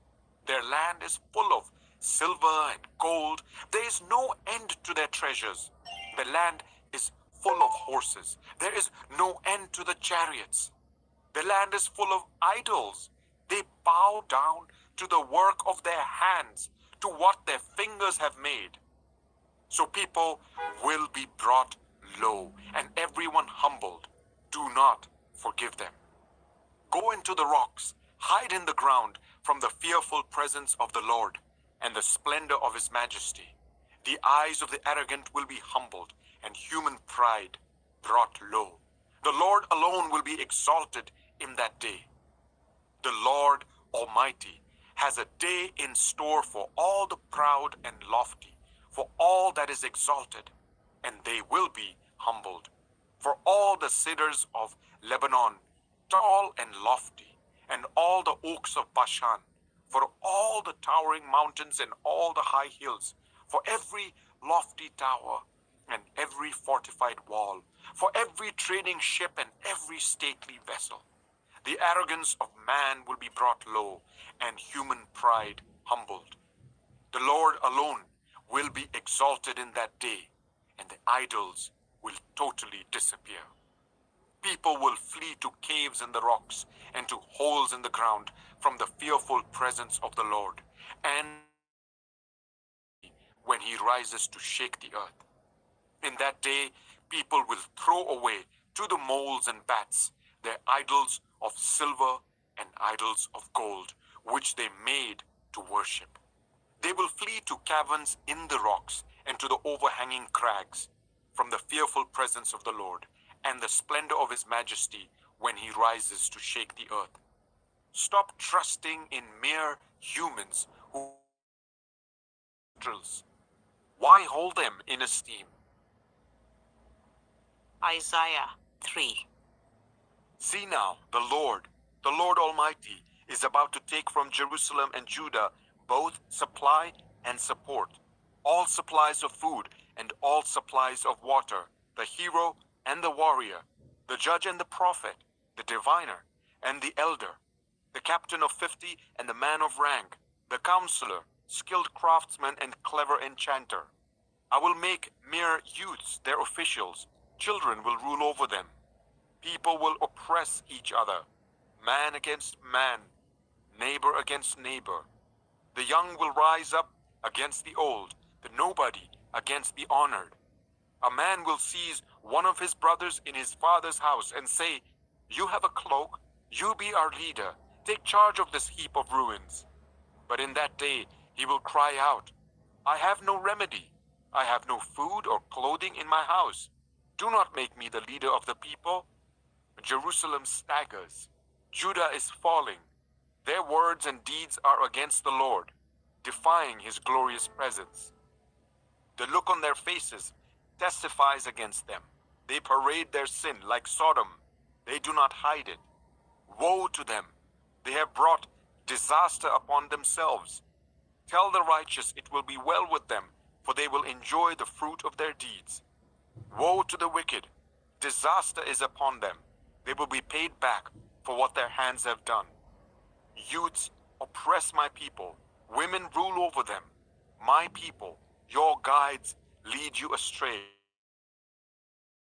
Their land is full of silver and gold. There is no end to their treasures. The land is full of horses. There is no end to the chariots. The land is full of idols. They bow down to the work of their hands, to what their fingers have made. So people will be brought low, and everyone humbled. Do not forgive them. Go into the rocks, hide in the ground from the fearful presence of the Lord and the splendor of his majesty. The eyes of the arrogant will be humbled, and human pride brought low. The Lord alone will be exalted in that day. The Lord Almighty has a day in store for all the proud and lofty, for all that is exalted, and they will be humbled. For all the cedars of Lebanon, tall and lofty, and all the oaks of Bashan, for all the towering mountains and all the high hills, for every lofty tower and every fortified wall, for every trading ship and every stately vessel. The arrogance of man will be brought low, and human pride humbled. The Lord alone will be exalted in that day, and the idols will totally disappear. People will flee to caves in the rocks and to holes in the ground from the fearful presence of the Lord, and when he rises to shake the earth. In that day, people will throw away to the moles and bats their idols of silver and idols of gold, which they made to worship. They will flee to caverns in the rocks and to the overhanging crags from the fearful presence of the Lord and the splendor of his majesty when he rises to shake the earth. Stop trusting in mere humans who drills. Why hold them in esteem? Isaiah 3. See now, the Lord Almighty, is about to take from Jerusalem and Judah both supply and support, all supplies of food and all supplies of water, the hero and the warrior, the judge and the prophet, the diviner and the elder, the captain of 50 and the man of rank, the counselor, skilled craftsman and clever enchanter. I will make mere youths their officials. Children will rule over them. People will oppress each other, man against man, neighbor against neighbor. The young will rise up against the old, the nobody against the honored. A man will seize one of his brothers in his father's house and say, "You have a cloak, you be our leader, take charge of this heap of ruins." But in that day he will cry out, "I have no remedy, I have no food or clothing in my house. Do not make me the leader of the people." Jerusalem staggers, Judah is falling. Their words and deeds are against the Lord, defying his glorious presence. The look on their faces testifies against them. They parade their sin like Sodom. They do not hide it. Woe to them! They have brought disaster upon themselves. Tell the righteous it will be well with them, for they will enjoy the fruit of their deeds. Woe to the wicked! Disaster is upon them. They will be paid back for what their hands have done. Youths oppress my people. Women rule over them. My people, your guides, lead you astray.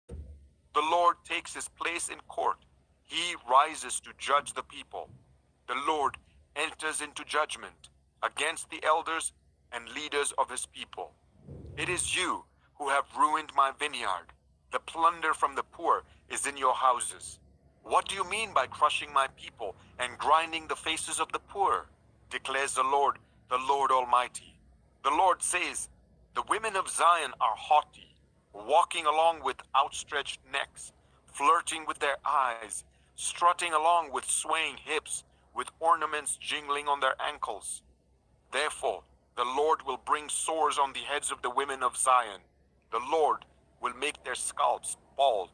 The Lord takes his place in court. He rises to judge the people. The Lord enters into judgment against the elders and leaders of his people. It is you who have ruined my vineyard. The plunder from the poor is in your houses. What do you mean by crushing my people and grinding the faces of the poor? Declares the Lord Almighty. The Lord says, the women of Zion are haughty, walking along with outstretched necks, flirting with their eyes, strutting along with swaying hips, with ornaments jingling on their ankles. Therefore, the Lord will bring sores on the heads of the women of Zion. The Lord will make their scalps bald.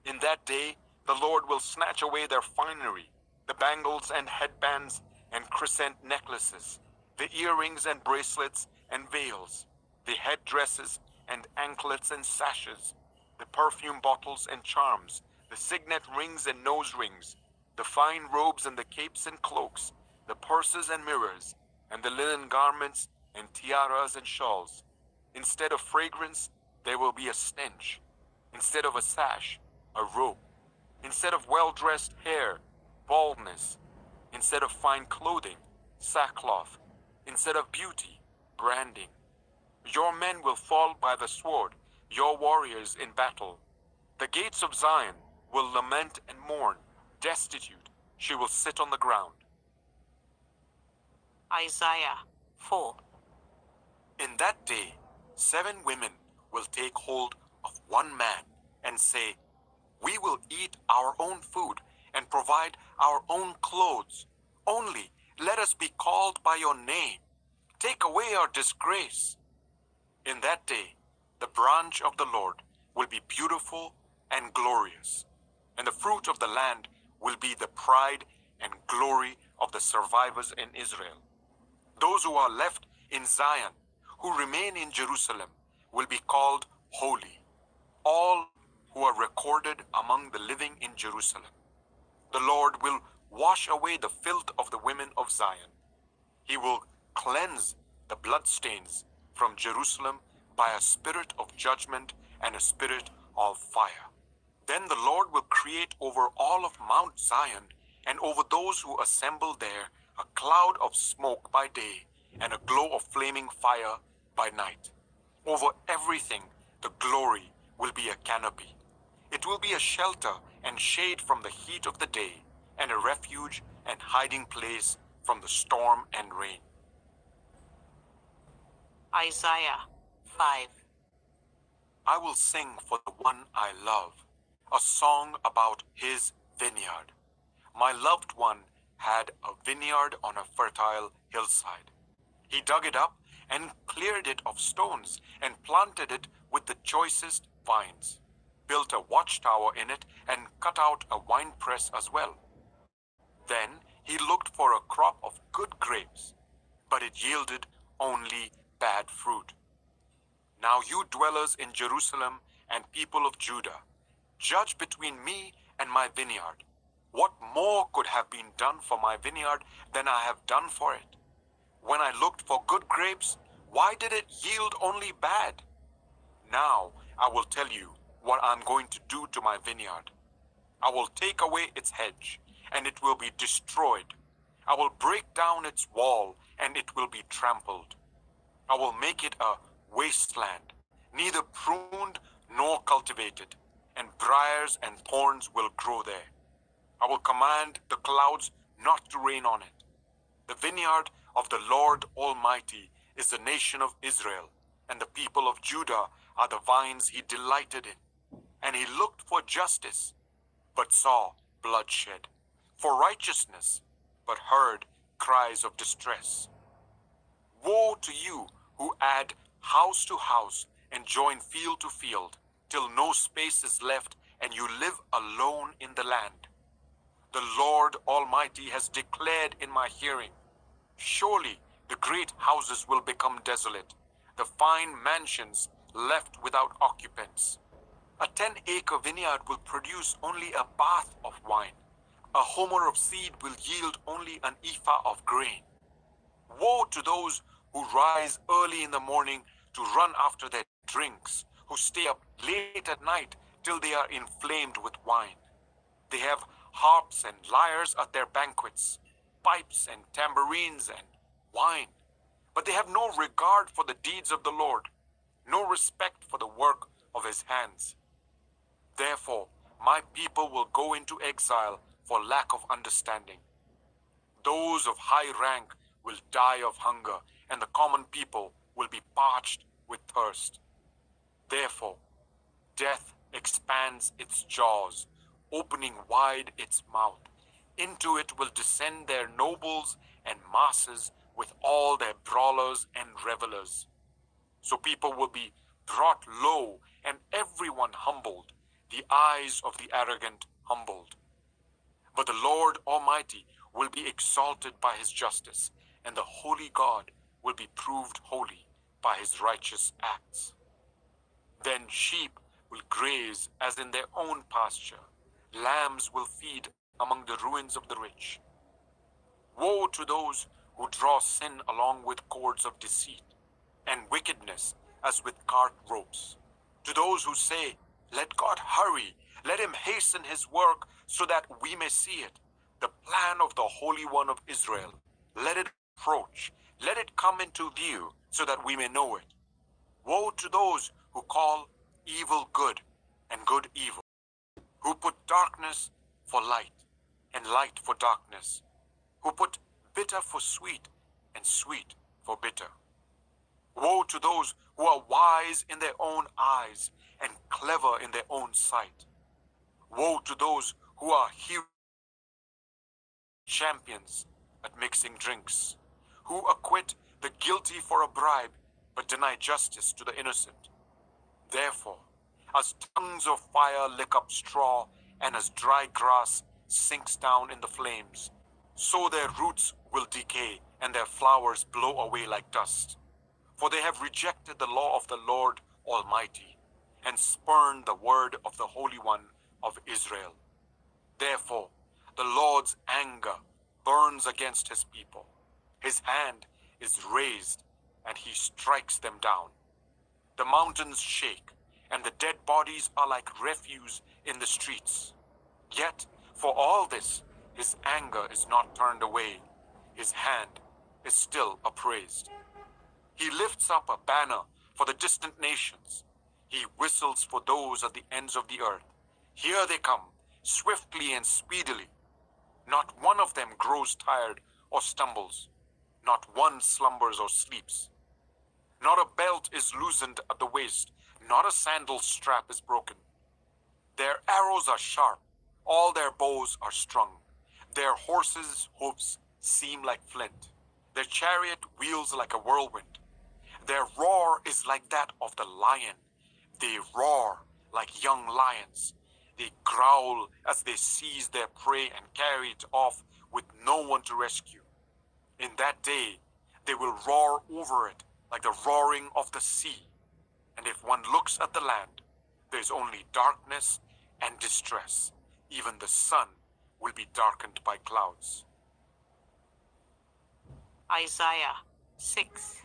In that day, the Lord will snatch away their finery, the bangles and headbands and crescent necklaces, the earrings and bracelets and veils, the headdresses and anklets and sashes, the perfume bottles and charms, the signet rings and nose rings, the fine robes and the capes and cloaks, the purses and mirrors, and the linen garments and tiaras and shawls. Instead of fragrance, there will be a stench. Instead of a sash, a rope. Instead of well-dressed hair, baldness. Instead of fine clothing, sackcloth. Instead of beauty, branding. Your men will fall by the sword, your warriors in battle. The gates of Zion will lament and mourn. Destitute, she will sit on the ground. Isaiah 4. In that day, 7 women will take hold of one man and say, we will eat our own food and provide our own clothes. Only let us be called by your name. Take away our disgrace. In that day, the branch of the Lord will be beautiful and glorious, and the fruit of the land will be the pride and glory of the survivors in Israel. Those who are left in Zion, who remain in Jerusalem, will be called holy. All who are recorded among the living in Jerusalem. The Lord will wash away the filth of the women of Zion. He will cleanse the bloodstains from Jerusalem by a spirit of judgment and a spirit of fire. Then the Lord will create over all of Mount Zion and over those who assemble there a cloud of smoke by day and a glow of flaming fire by night. Over everything, the glory will be a canopy. It will be a shelter and shade from the heat of the day, and a refuge and hiding place from the storm and rain. Isaiah 5. I will sing for the one I love, a song about his vineyard. My loved one had a vineyard on a fertile hillside. He dug it up and cleared it of stones and planted it with the choicest vines, built a watchtower in it and cut out a winepress as well. Then he looked for a crop of good grapes, but it yielded only bad fruit. Now you dwellers in Jerusalem and people of Judah, judge between me and my vineyard. What more could have been done for my vineyard than I have done for it? When I looked for good grapes, why did it yield only bad? Now I will tell you what I'm going to do to my vineyard. I will take away its hedge, and it will be destroyed. I will break down its wall, and it will be trampled. I will make it a wasteland, neither pruned nor cultivated, and briars and thorns will grow there. I will command the clouds not to rain on it. The vineyard of the Lord Almighty is the nation of Israel, and the people of Judah are the vines he delighted in. And he looked for justice, but saw bloodshed, for righteousness, but heard cries of distress. Woe to you who add house to house and join field to field, till no space is left and you live alone in the land. The Lord Almighty has declared in my hearing, surely the great houses will become desolate, the fine mansions left without occupants. A 10-acre vineyard will produce only a bath of wine. A homer of seed will yield only an ephah of grain. Woe to those who rise early in the morning to run after their drinks, who stay up late at night till they are inflamed with wine. They have harps and lyres at their banquets, pipes and tambourines and wine, but they have no regard for the deeds of the Lord, no respect for the work of his hands. Therefore, my people will go into exile for lack of understanding. Those of high rank will die of hunger, and the common people will be parched with thirst. Therefore, death expands its jaws, opening wide its mouth. Into it will descend their nobles and masses with all their brawlers and revelers. So people will be brought low and everyone humbled, the eyes of the arrogant humbled. But the Lord Almighty will be exalted by his justice, and the holy God will be proved holy by his righteous acts. Then sheep will graze as in their own pasture. Lambs will feed among the ruins of the rich. Woe to those who draw sin along with cords of deceit, and wickedness as with cart ropes. To those who say, let God hurry, let him hasten his work so that we may see it. The plan of the Holy One of Israel, let it approach, let it come into view so that we may know it. Woe to those who call evil good and good evil, who put darkness for light and light for darkness, who put bitter for sweet and sweet for bitter. Woe to those who are wise in their own eyes and clever in their own sight. Woe to those who are champions at mixing drinks, who acquit the guilty for a bribe but deny justice to the innocent. Therefore, as tongues of fire lick up straw and as dry grass sinks down in the flames, so their roots will decay and their flowers blow away like dust. For they have rejected the law of the Lord Almighty and spurned the word of the Holy One of Israel. Therefore, the Lord's anger burns against his people. His hand is raised and he strikes them down. The mountains shake and the dead bodies are like refuse in the streets. Yet, for all this, his anger is not turned away. His hand is still upraised. He lifts up a banner for the distant nations. He whistles for those at the ends of the earth. Here they come, swiftly and speedily. Not one of them grows tired or stumbles. Not one slumbers or sleeps. Not a belt is loosened at the waist. Not a sandal strap is broken. Their arrows are sharp. All their bows are strung. Their horses' hoofs seem like flint. Their chariot wheels like a whirlwind. Their roar is like that of the lion. They roar like young lions. They growl as they seize their prey and carry it off with no one to rescue. In that day, they will roar over it like the roaring of the sea. And if one looks at the land, there is only darkness and distress. Even the sun will be darkened by clouds. Isaiah 6.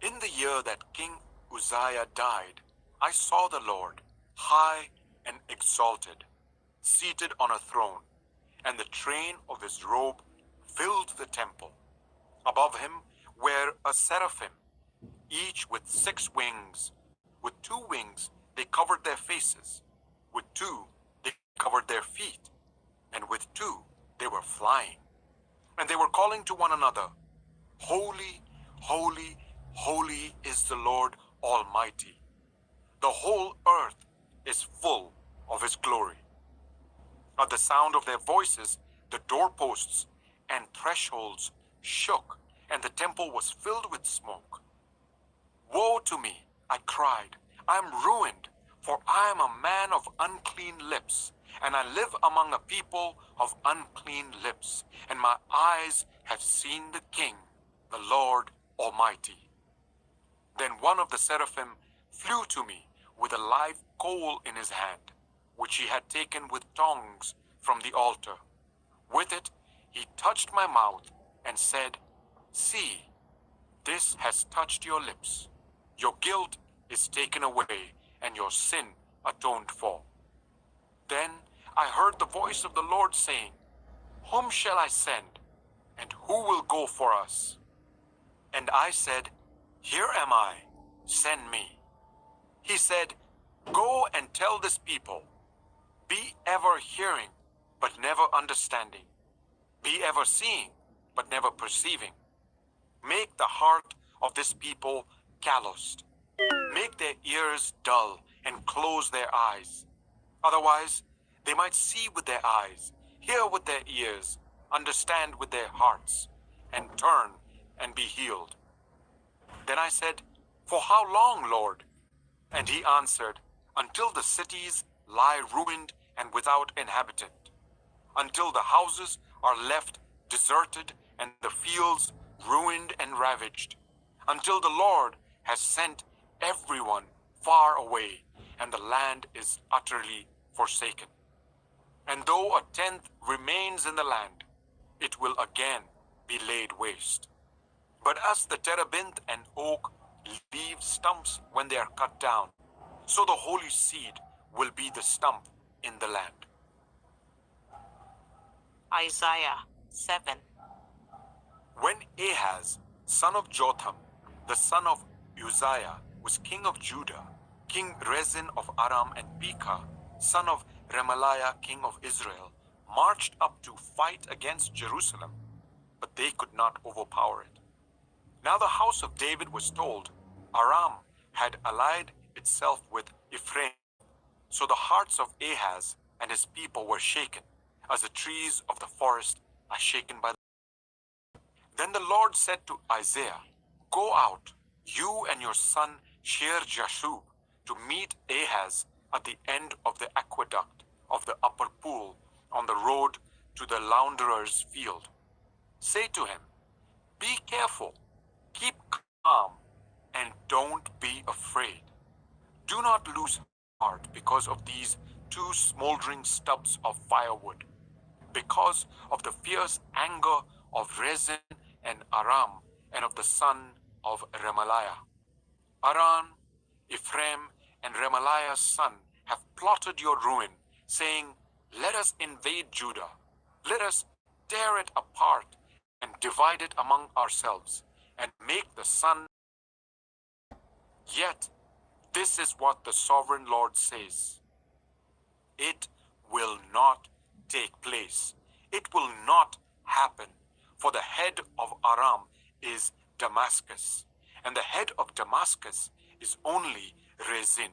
In the year that King Uzziah died, I saw the Lord, high and exalted, seated on a throne, and the train of his robe filled the temple. Above him were a seraphim, each with 6 wings. With 2 wings they covered their faces, with 2 they covered their feet, and with 2 they were flying. And they were calling to one another, Holy, holy, holy is the Lord Almighty. The whole earth is full of his glory. At the sound of their voices, the doorposts and thresholds shook, and the temple was filled with smoke. Woe to me, I cried, I am ruined, for I am a man of unclean lips, and I live among a people of unclean lips, and my eyes have seen the King, the Lord Almighty. Then one of the seraphim flew to me with a live coal in his hand, which he had taken with tongs from the altar. With it he touched my mouth and said, See, this has touched your lips. Your guilt is taken away, and your sin atoned for. Then I heard the voice of the Lord saying, Whom shall I send, and who will go for us? And I said, Here am I, send me. He said, Go and tell this people, be ever hearing, but never understanding. Be ever seeing, but never perceiving. Make the heart of this people calloused. Make their ears dull and close their eyes. Otherwise, they might see with their eyes, hear with their ears, understand with their hearts, and turn and be healed. Then I said, For how long, Lord? And he answered, Until the cities lie ruined and without inhabitant, until the houses are left deserted and the fields ruined and ravaged, until the Lord has sent everyone far away and the land is utterly forsaken. And though a tenth remains in the land, it will again be laid waste. But as the terebinth and oak leave stumps when they are cut down, so the holy seed will be the stump in the land. Isaiah 7. When Ahaz, son of Jotham, the son of Uzziah, was king of Judah, King Rezin of Aram and Pekah, son of Remaliah, king of Israel, marched up to fight against Jerusalem, but they could not overpower it. Now the house of David was told, Aram had allied itself with Ephraim. So the hearts of Ahaz and his people were shaken, as the trees of the forest are shaken by the... Then the Lord said to Isaiah, Go out, you and your son Shear-Jashub, to meet Ahaz at the end of the aqueduct of the upper pool on the road to the launderer's field. Say to him, Be careful, keep calm, and don't be afraid. Do not lose heart because of these two smoldering stubs of firewood, because of the fierce anger of Rezin and Aram and of the son of Remaliah. Aram, Ephraim, and Remaliah's son have plotted your ruin, saying, Let us invade Judah. Let us tear it apart and divide it among ourselves, and make the sun. Yet, this is what the sovereign Lord says. It will not take place. It will not happen. For the head of Aram is Damascus, and the head of Damascus is only Rezin.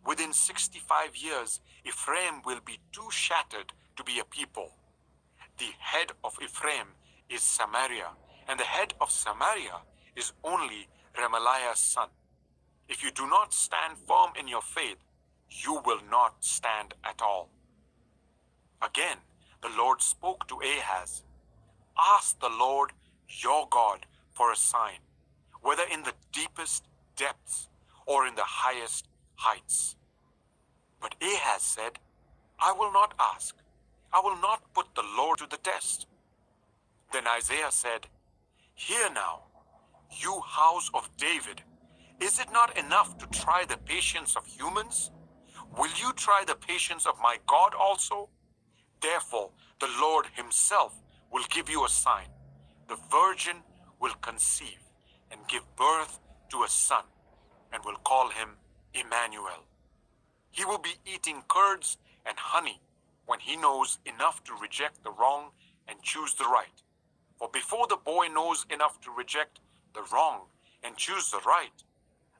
Within 65 years, Ephraim will be too shattered to be a people. The head of Ephraim is Samaria, and the head of Samaria is only Remaliah's son. If you do not stand firm in your faith, you will not stand at all. Again, the Lord spoke to Ahaz, Ask the Lord your God for a sign, whether in the deepest depths or in the highest heights. But Ahaz said, I will not ask. I will not put the Lord to the test. Then Isaiah said, Hear now, you house of David, is it not enough to try the patience of humans? Will you try the patience of my God also? Therefore, the Lord himself will give you a sign. The virgin will conceive and give birth to a son, and will call him Emmanuel. He will be eating curds and honey when he knows enough to reject the wrong and choose the right. For before the boy knows enough to reject the wrong and choose the right,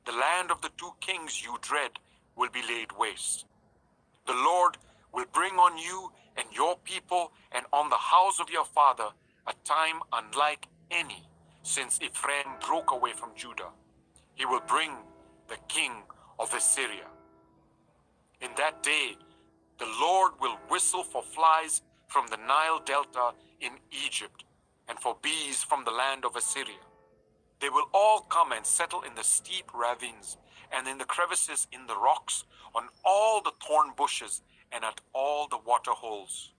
the land of the two kings you dread will be laid waste. The Lord will bring on you and your people and on the house of your father a time unlike any since Ephraim broke away from Judah. He will bring the king of Assyria. In that day, the Lord will whistle for flies from the Nile Delta in Egypt and for bees from the land of Assyria. They will all come and settle in the steep ravines and in the crevices in the rocks, on all the thorn bushes and at all the water holes.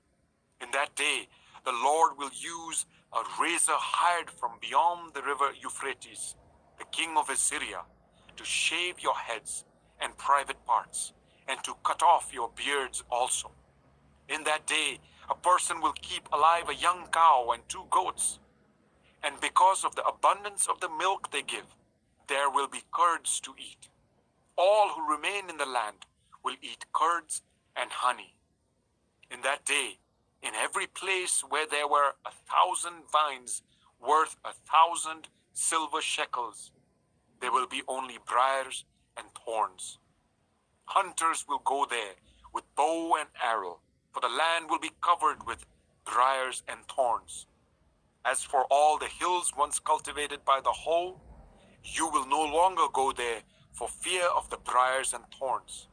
In that day, the Lord will use a razor hired from beyond the river Euphrates, the king of Assyria, to shave your heads and private parts, and to cut off your beards also. In that day, a person will keep alive a young cow and 2 goats. And because of the abundance of the milk they give, there will be curds to eat. All who remain in the land will eat curds and honey. In that day, in every place where there were 1,000 vines worth 1,000 silver shekels, there will be only briars and thorns. Hunters will go there with bow and arrow, for the land will be covered with briars and thorns. As for all the hills once cultivated by the hoe, you will no longer go there for fear of the briars and thorns.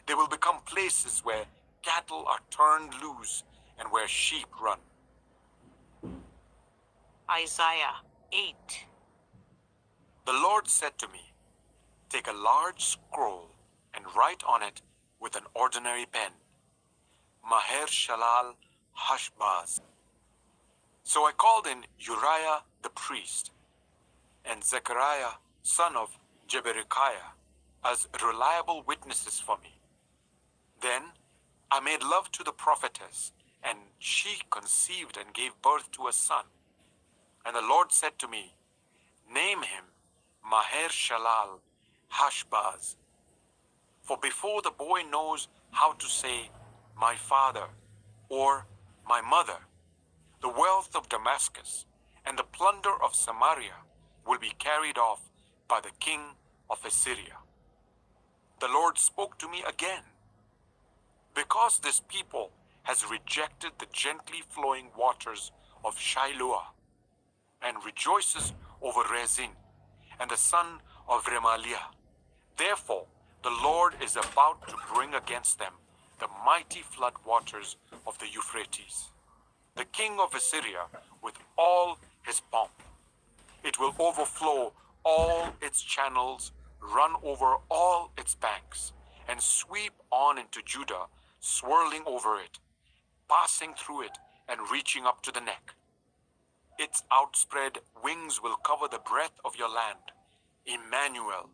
They will become places where cattle are turned loose and where sheep run. Isaiah 8. The Lord said to me, "Take a large scroll and write on it with an ordinary pen, Maher Shalal Hashbaz." So I called in Uriah the priest and Zechariah son of Jeberechiah as reliable witnesses for me. Then I made love to the prophetess, and she conceived and gave birth to a son. And the Lord said to me, "Name him Maher Shalal Hashbaz. For before the boy knows how to say, 'My father,' or 'my mother,' the wealth of Damascus and the plunder of Samaria will be carried off by the king of Assyria." The Lord spoke to me again. "Because this people has rejected the gently flowing waters of Shiloah and rejoices over Rezin and the son of Remaliah, therefore the Lord is about to bring against them the mighty flood waters of the Euphrates, the king of Assyria with all his pomp. It will overflow all its channels, run over all its banks, and sweep on into Judah, swirling over it, passing through it, and reaching up to the neck. Its outspread wings will cover the breadth of your land. Emmanuel.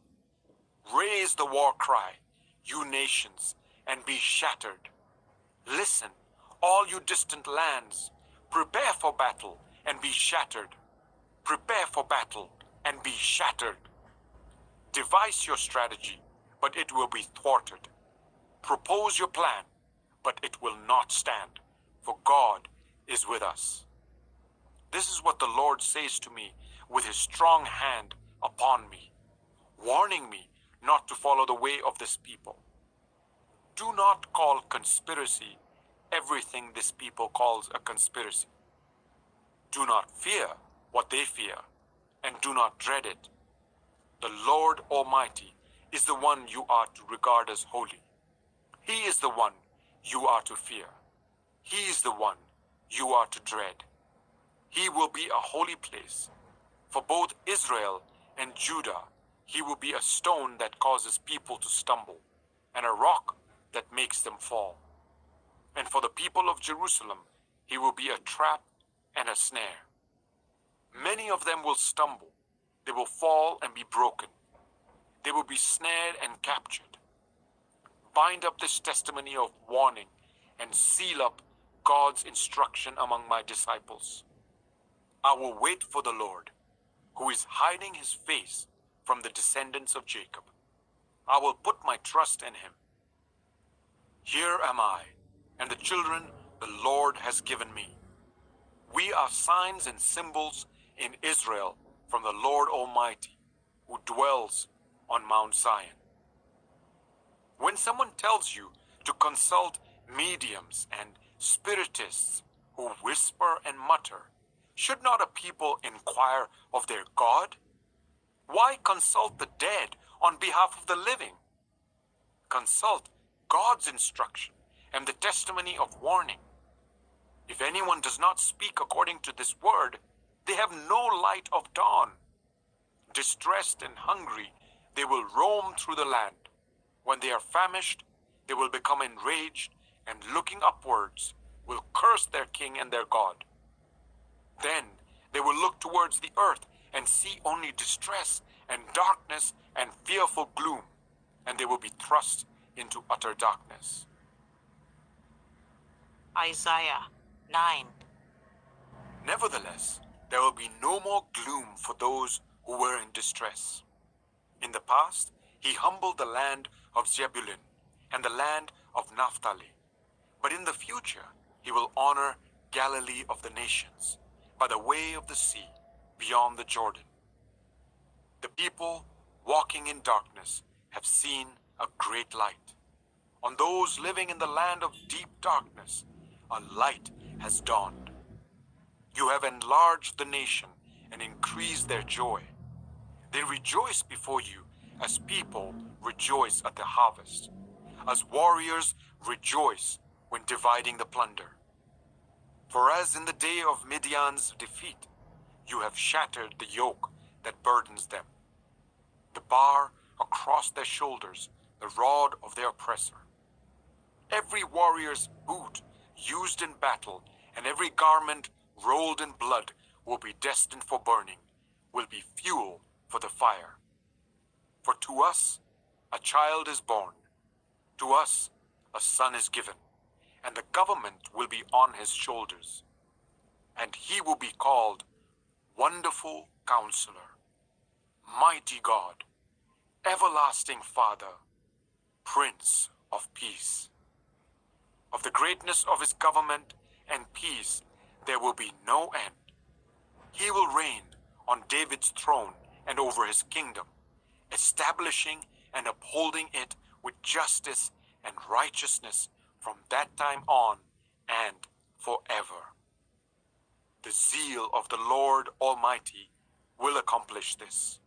Raise the war cry, you nations, and be shattered. Listen, all you distant lands, prepare for battle and be shattered. Prepare for battle and be shattered. Devise your strategy, but it will be thwarted. Propose your plan, but it will not stand, for God is with us. This is what the Lord says to me with his strong hand upon me, warning me not to follow the way of this people. Do not call conspiracy everything this people calls a conspiracy. Do not fear what they fear, and do not dread it. The Lord Almighty is the one you are to regard as holy. He is the one you are to fear. He is the one you are to dread. He will be a holy place. For both Israel and Judah, he will be a stone that causes people to stumble, and a rock that makes them fall. And for the people of Jerusalem, he will be a trap and a snare. Many of them will stumble. They will fall and be broken. They will be snared and captured. Bind up this testimony of warning and seal up God's instruction among my disciples. I will wait for the Lord, who is hiding his face from the descendants of Jacob. I will put my trust in him. Here am I, and the children the Lord has given me. We are signs and symbols in Israel from the Lord Almighty, who dwells on Mount Zion. When someone tells you to consult mediums and spiritists who whisper and mutter, Should not a people inquire of their God? Why consult the dead on behalf of the living? Consult God's instruction and the testimony of warning. If anyone does not speak according to this word, they have no light of dawn. Distressed and hungry, they will roam through the land. When they are famished, they will become enraged, and looking upwards, will curse their king and their God. Then they will look towards the earth and see only distress and darkness and fearful gloom, and they will be thrust into utter darkness. Isaiah 9. Nevertheless, there will be no more gloom for those who were in distress. In the past, he humbled the land of Zebulun and the land of Naphtali. But in the future, he will honor Galilee of the nations, by the way of the sea, beyond the Jordan. The people walking in darkness have seen a great light. On those living in the land of deep darkness, a light has dawned. You have enlarged the nation and increased their joy. They rejoice before you as people rejoice at the harvest, as warriors rejoice when dividing the plunder. For as in the day of Midian's defeat, you have shattered the yoke that burdens them, the bar across their shoulders, the rod of their oppressor. Every warrior's boot used in battle and every garment rolled in blood will be destined for burning, will be fuel for the fire. For to us a child is born, to us a son is given, and the government will be on his shoulders. And he will be called Wonderful Counselor, Mighty God, Everlasting Father, Prince of Peace. Of the greatness of his government and peace there will be no end. He will reign on David's throne and over his kingdom, establishing and upholding it with justice and righteousness from that time on and forever. The zeal of the Lord Almighty will accomplish this.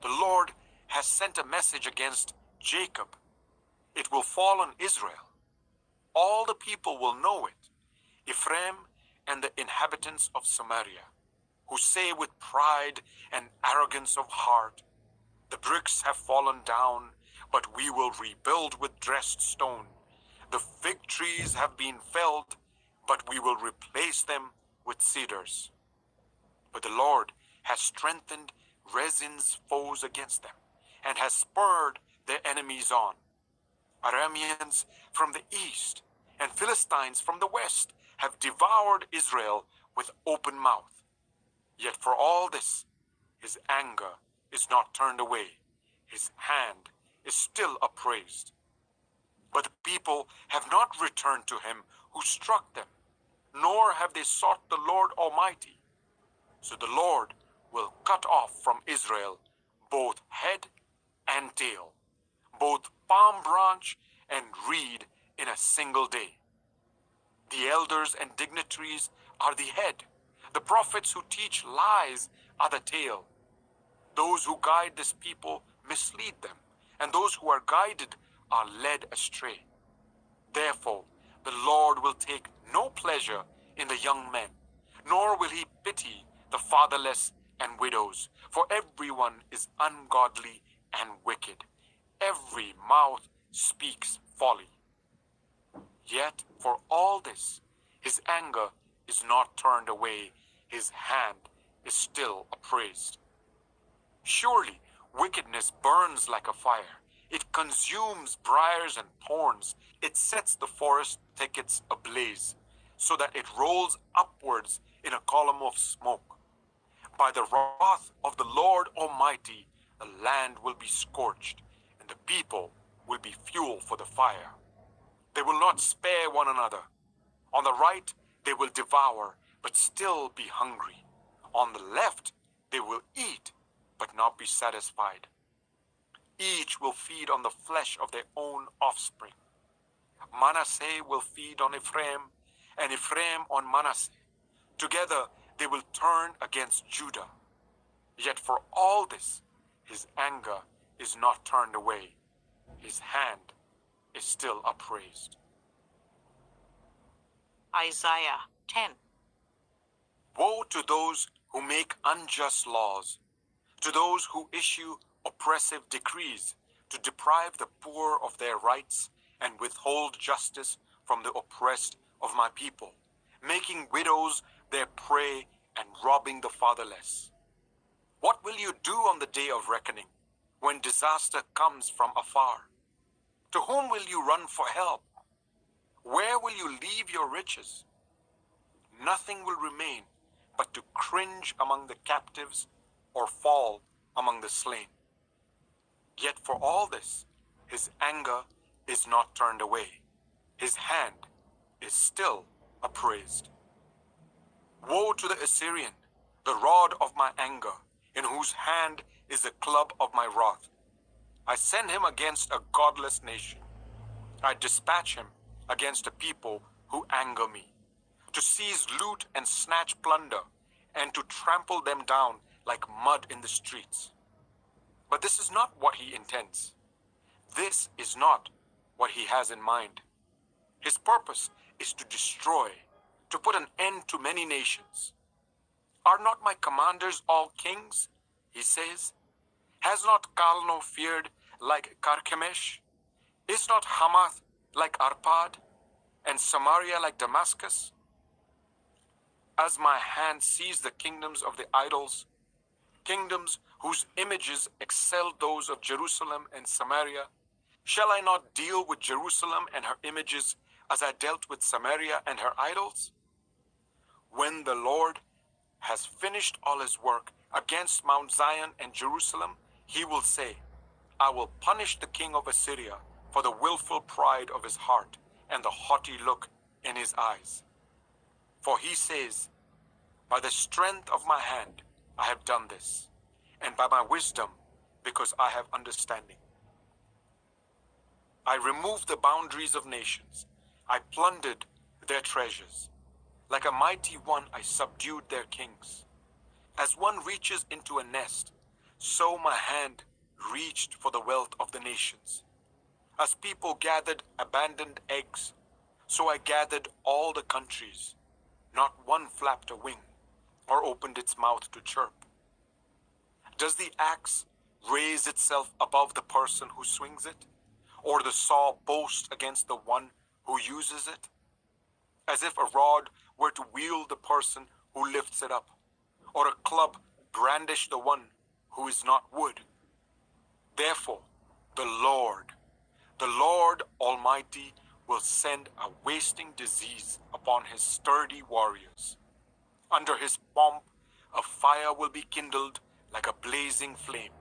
The Lord has sent a message against Jacob. It will fall on Israel. All the people will know it, Ephraim and the inhabitants of Samaria, who say with pride and arrogance of heart, the bricks have fallen down, but we will rebuild with dressed stone. The fig trees have been felled, but we will replace them with cedars. But the Lord has strengthened Rezin's foes against them, and has spurred their enemies on. Arameans from the east and Philistines from the west have devoured Israel with open mouth. Yet for all this, his anger is not turned away. His hand is still upraised. But the people have not returned to him who struck them, nor have they sought the Lord Almighty. So the Lord will cut off from Israel both head and tail, both palm branch and reed in a single day. The elders and dignitaries are the head. The prophets who teach lies are the tail. Those who guide this people mislead them, and those who are guided are led astray. Therefore, the Lord will take no pleasure in the young men, nor will he pity the fatherless and widows, for everyone is ungodly and wicked. Every mouth speaks folly. Yet for all this, his anger is not turned away, his hand is still upraised. Surely wickedness burns like a fire. It consumes briars and thorns. It sets the forest thickets ablaze, so that it rolls upwards in a column of smoke. By the wrath of the Lord Almighty, the land will be scorched, and the people will be fuel for the fire. They will not spare one another. On the right, they will devour, but still be hungry. On the left, they will eat, but not be satisfied. Each will feed on the flesh of their own offspring. Manasseh will feed on Ephraim, and Ephraim on Manasseh. Together they will turn against Judah. Yet for all this, his anger is not turned away. His hand is still upraised. Isaiah 10. Woe to those who make unjust laws, to those who issue oppressive decrees to deprive the poor of their rights and withhold justice from the oppressed of my people, making widows their prey and robbing the fatherless. What will you do on the day of reckoning, when disaster comes from afar? To whom will you run for help? Where will you leave your riches? Nothing will remain but to cringe among the captives or fall among the slain. Yet for all this, his anger is not turned away. His hand is still upraised. Woe to the Assyrian, the rod of my anger, in whose hand is the club of my wrath. I send him against a godless nation. I dispatch him against a people who anger me, to seize loot and snatch plunder, and to trample them down like mud in the streets. But this is not what he intends. This is not what he has in mind. His purpose is to destroy, to put an end to many nations. Are not my commanders all kings? He says. Has not Calno feared like Carchemish? Is not Hamath like Arpad, and Samaria like Damascus? As my hand sees the kingdoms of the idols, kingdoms whose images excel those of Jerusalem and Samaria, shall I not deal with Jerusalem and her images as I dealt with Samaria and her idols? When the Lord has finished all his work against Mount Zion and Jerusalem, he will say, I will punish the king of Assyria for the willful pride of his heart and the haughty look in his eyes. For he says, by the strength of my hand I have done this, and by my wisdom, because I have understanding. I removed the boundaries of nations. I plundered their treasures. Like a mighty one, I subdued their kings. As one reaches into a nest, so my hand reached for the wealth of the nations. As people gathered abandoned eggs, so I gathered all the countries. Not one flapped a wing or opened its mouth to chirp. Does the axe raise itself above the person who swings it, or the saw boast against the one who uses it? As if a rod were to wield the person who lifts it up, or a club brandish the one who is not wood. Therefore, the Lord Almighty will send a wasting disease upon his sturdy warriors. Under his pomp, a fire will be kindled like a blazing flame.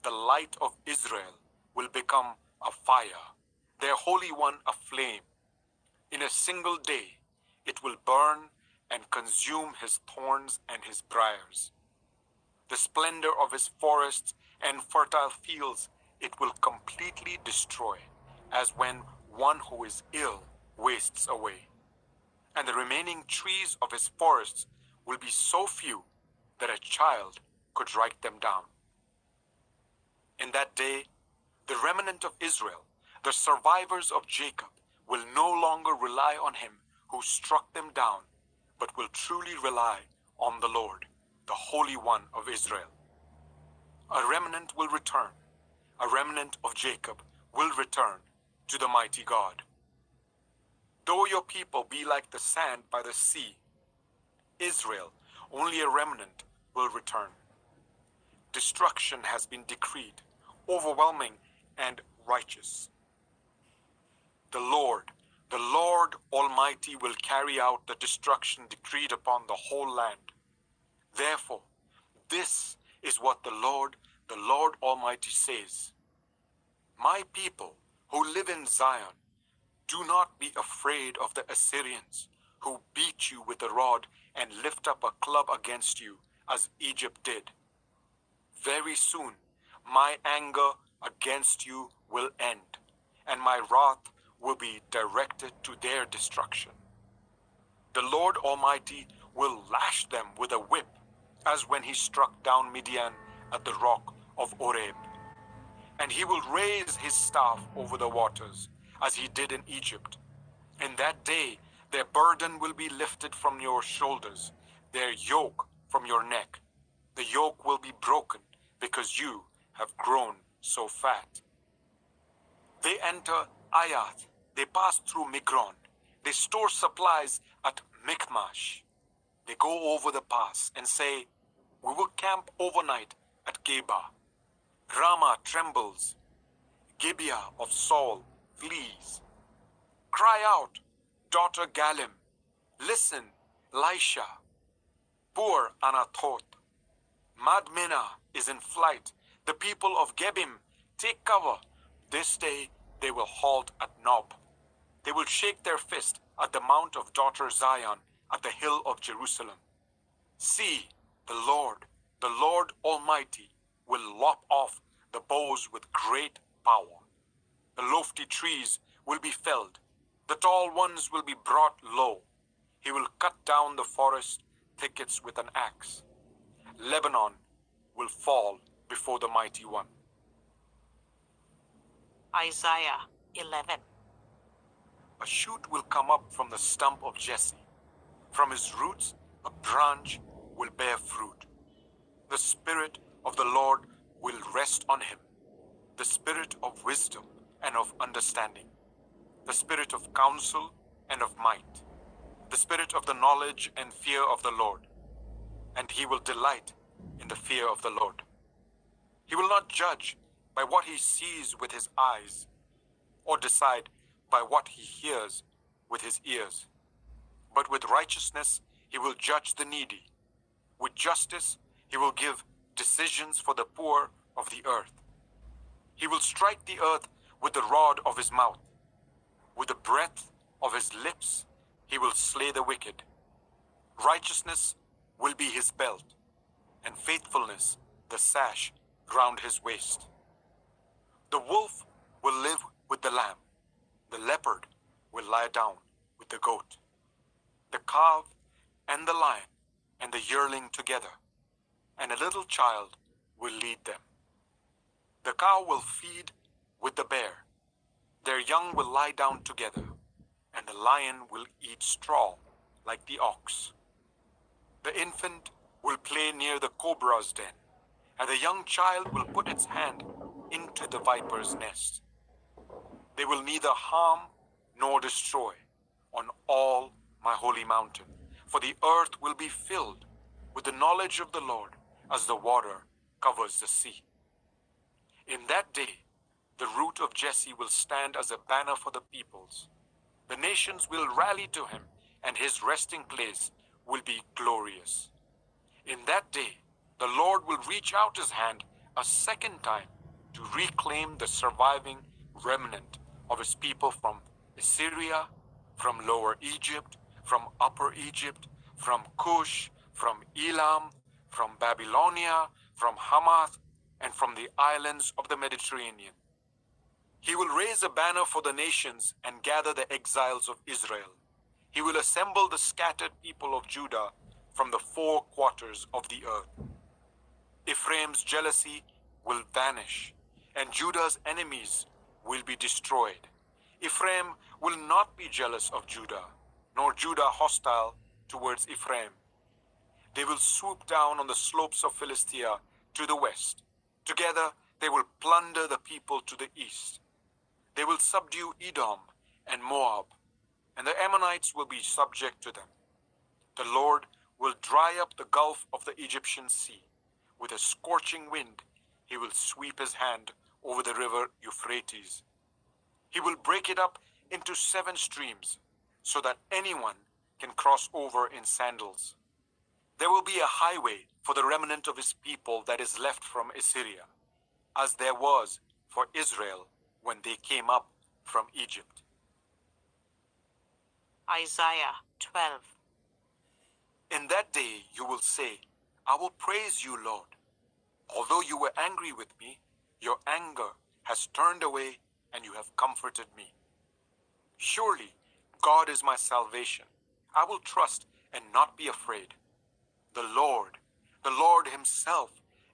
The light of Israel will become a fire, their Holy One a flame. In a single day, it will burn and consume his thorns and his briars. The splendor of his forests and fertile fields it will completely destroy, as when one who is ill wastes away. And the remaining trees of his forests will be so few that a child could write them down. In that day, the remnant of Israel, the survivors of Jacob, will no longer rely on him who struck them down, but will truly rely on the Lord, the Holy One of Israel. A remnant will return. A remnant of Jacob will return to the mighty God. Though your people be like the sand by the sea, Israel, only a remnant will return. Destruction has been decreed, overwhelming and righteous. The Lord Almighty will carry out the destruction decreed upon the whole land. Therefore, this is what the Lord Almighty says. My people who live in Zion, do not be afraid of the Assyrians who beat you with a rod and lift up a club against you as Egypt did. Very soon, my anger against you will end, and my wrath will be directed to their destruction. The Lord Almighty will lash them with a whip, as when he struck down Midian at the rock of Oreb. And he will raise his staff over the waters, as he did in Egypt. In that day their burden will be lifted from your shoulders, their yoke from your neck. The yoke will be broken, because you have grown so fat. They enter Ayath, they pass through Migron, they store supplies at Michmash. They go over the pass and say, we will camp overnight at Geba. Ramah trembles, Gibeah of Saul flees. Cry out, daughter Galim, listen, Laisha. Poor Anathoth, Madmenah is in flight. The people of Gebim take cover. This day they will halt at Nob. They will shake their fist at the mount of daughter Zion, at the hill of Jerusalem. See, the Lord Almighty, will lop off the boughs with great power. The lofty trees will be felled. The tall ones will be brought low. He will cut down the forest thickets with an axe. Lebanon will fall before the mighty one. Isaiah 11. A shoot will come up from the stump of Jesse. From his roots, a branch will bear fruit. The Spirit of the Lord will rest on him, the Spirit of wisdom and of understanding, the Spirit of counsel and of might, the Spirit of the knowledge and fear of the Lord. And he will delight in the fear of the Lord. He will not judge by what he sees with his eyes, or decide by what he hears with his ears. But with righteousness he will judge the needy. With justice he will give decisions for the poor of the earth. He will strike the earth with the rod of his mouth. With the breath of his lips he will slay the wicked. Righteousness will be his belt, and faithfulness the sash round his waist. The wolf will live with the lamb. The leopard will lie down with the goat. The calf and the lion and the yearling together, and a little child will lead them. The cow will feed with the bear. Their young will lie down together, and the lion will eat straw like the ox. The infant will play near the cobra's den, and the young child will put its hand into the viper's nest. They will neither harm nor destroy on all my holy mountain, for the earth will be filled with the knowledge of the Lord as the water covers the sea. In that day, the root of Jesse will stand as a banner for the peoples. The nations will rally to him, and his resting place will be glorious. In that day, the Lord will reach out his hand a second time to reclaim the surviving remnant of his people from Assyria, from Lower Egypt, from Upper Egypt, from Cush, from Elam, from Babylonia, from Hamath, and from the islands of the Mediterranean. He will raise a banner for the nations and gather the exiles of Israel. He will assemble the scattered people of Judah from the four quarters of the earth. Ephraim's jealousy will vanish, and Judah's enemies will be destroyed. Ephraim will not be jealous of Judah, nor Judah hostile towards Ephraim. They will swoop down on the slopes of Philistia to the west. Together they will plunder the people to the east. They will subdue Edom and Moab, and the Ammonites will be subject to them. The Lord will dry up the gulf of the Egyptian sea. With a scorching wind, he will sweep his hand over the river Euphrates. He will break it up into 7 streams, so that anyone can cross over in sandals. There will be a highway for the remnant of his people that is left from Assyria, as there was for Israel when they came up from Egypt. Isaiah 12. In that day you will say, I will praise you, Lord. Although you were angry with me, your anger has turned away and you have comforted me. Surely God is my salvation. I will trust and not be afraid. The Lord himself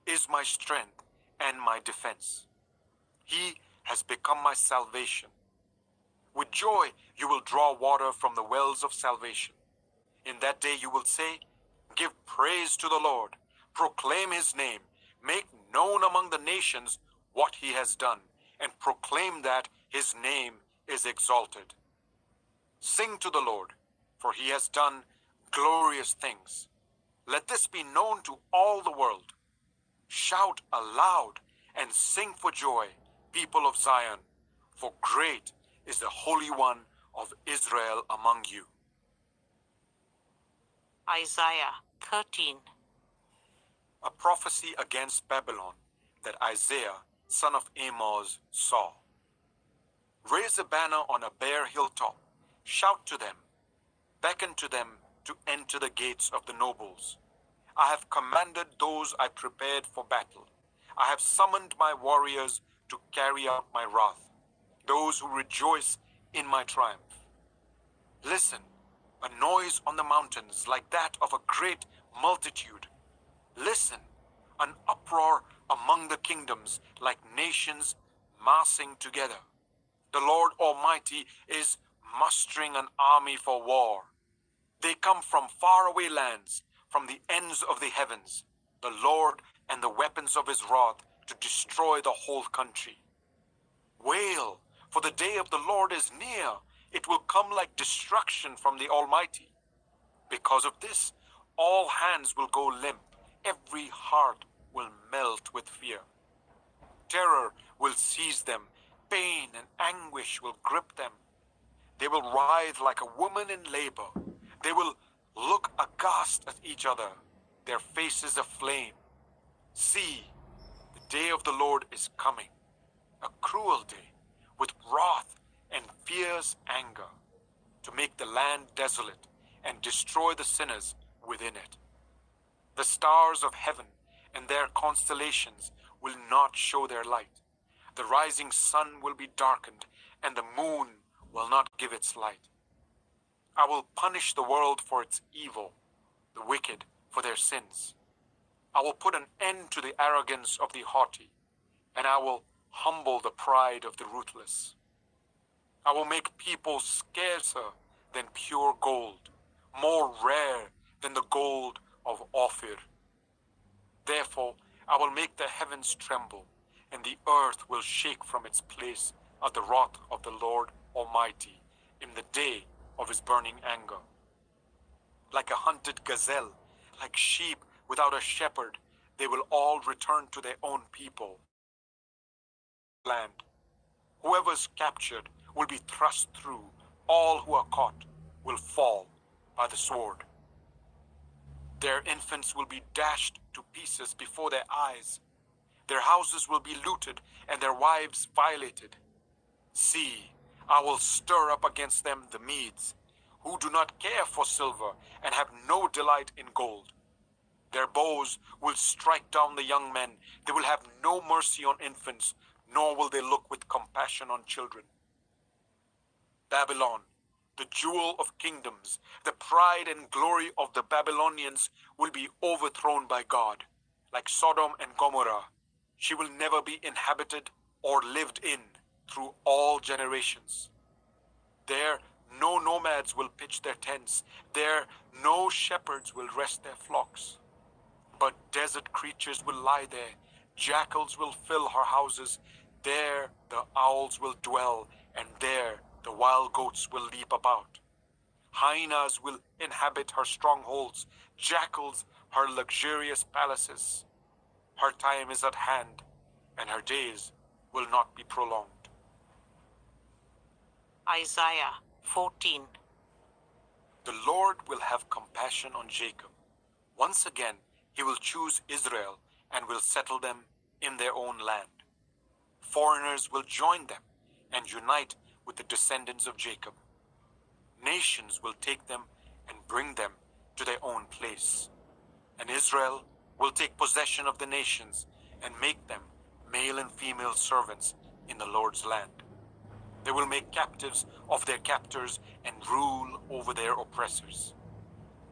is my strength and my defense. He has become my salvation. With joy you will draw water from the wells of salvation. In that day you will say, give praise to the Lord, proclaim his name, make known among the nations what he has done, and proclaim that his name is exalted. Sing to the Lord, for he has done glorious things. Let this be known to all the world. Shout aloud and sing for joy, people of Zion, for great is the Holy One of Israel among you. Isaiah 13. A prophecy against Babylon that Isaiah, son of Amoz, saw. Raise a banner on a bare hilltop. Shout to them. Beckon to them to enter the gates of the nobles. I have commanded those I prepared for battle. I have summoned my warriors to carry out my wrath, those who rejoice in my triumph. Listen, a noise on the mountains like that of a great multitude. Listen, an uproar among the kingdoms like nations massing together. The Lord Almighty is mustering an army for war. They come from faraway lands, from the ends of the heavens, the Lord and the weapons of his wrath to destroy the whole country. Wail, for the day of the Lord is near. It will come like destruction from the Almighty. Because of this, all hands will go limp. Every heart will melt with fear. Terror will seize them. Pain and anguish will grip them. They will writhe like a woman in labor. They will look aghast at each other, their faces aflame. See, the day of the Lord is coming, a cruel day, with wrath and fierce anger, to make the land desolate and destroy the sinners within it. The stars of heaven and their constellations will not show their light. The rising sun will be darkened, and the moon will not give its light. I will punish the world for its evil, the wicked for their sins. I will put an end to the arrogance of the haughty, and I will humble the pride of the ruthless. I will make people scarcer than pure gold, more rare than the gold of Ophir. Therefore, I will make the heavens tremble, and the earth will shake from its place at the wrath of the Lord Almighty in the day of his burning anger. Like a hunted gazelle, like sheep without a shepherd, they will all return to their own people. Land. Whoever is captured will be thrust through. All who are caught will fall by the sword. Their infants will be dashed to pieces before their eyes. Their houses will be looted and their wives violated. See, I will stir up against them the Medes, who do not care for silver and have no delight in gold. Their bows will strike down the young men. They will have no mercy on infants, nor will they look with compassion on children. Babylon, the jewel of kingdoms, the pride and glory of the Babylonians, will be overthrown by God. Like Sodom and Gomorrah, she will never be inhabited or lived in through all generations. There no nomads will pitch their tents. There no shepherds will rest their flocks. But desert creatures will lie there. Jackals will fill her houses. There the owls will dwell, and there the wild goats will leap about. Hyenas will inhabit her strongholds, jackals her luxurious palaces. Her time is at hand, and her days will not be prolonged. Isaiah 14. The Lord will have compassion on Jacob. Once again, he will choose Israel and will settle them in their own land. Foreigners will join them and unite with the descendants of Jacob. Nations will take them and bring them to their own place. And Israel will take possession of the nations and make them male and female servants in the Lord's land. They will make captives of their captors and rule over their oppressors.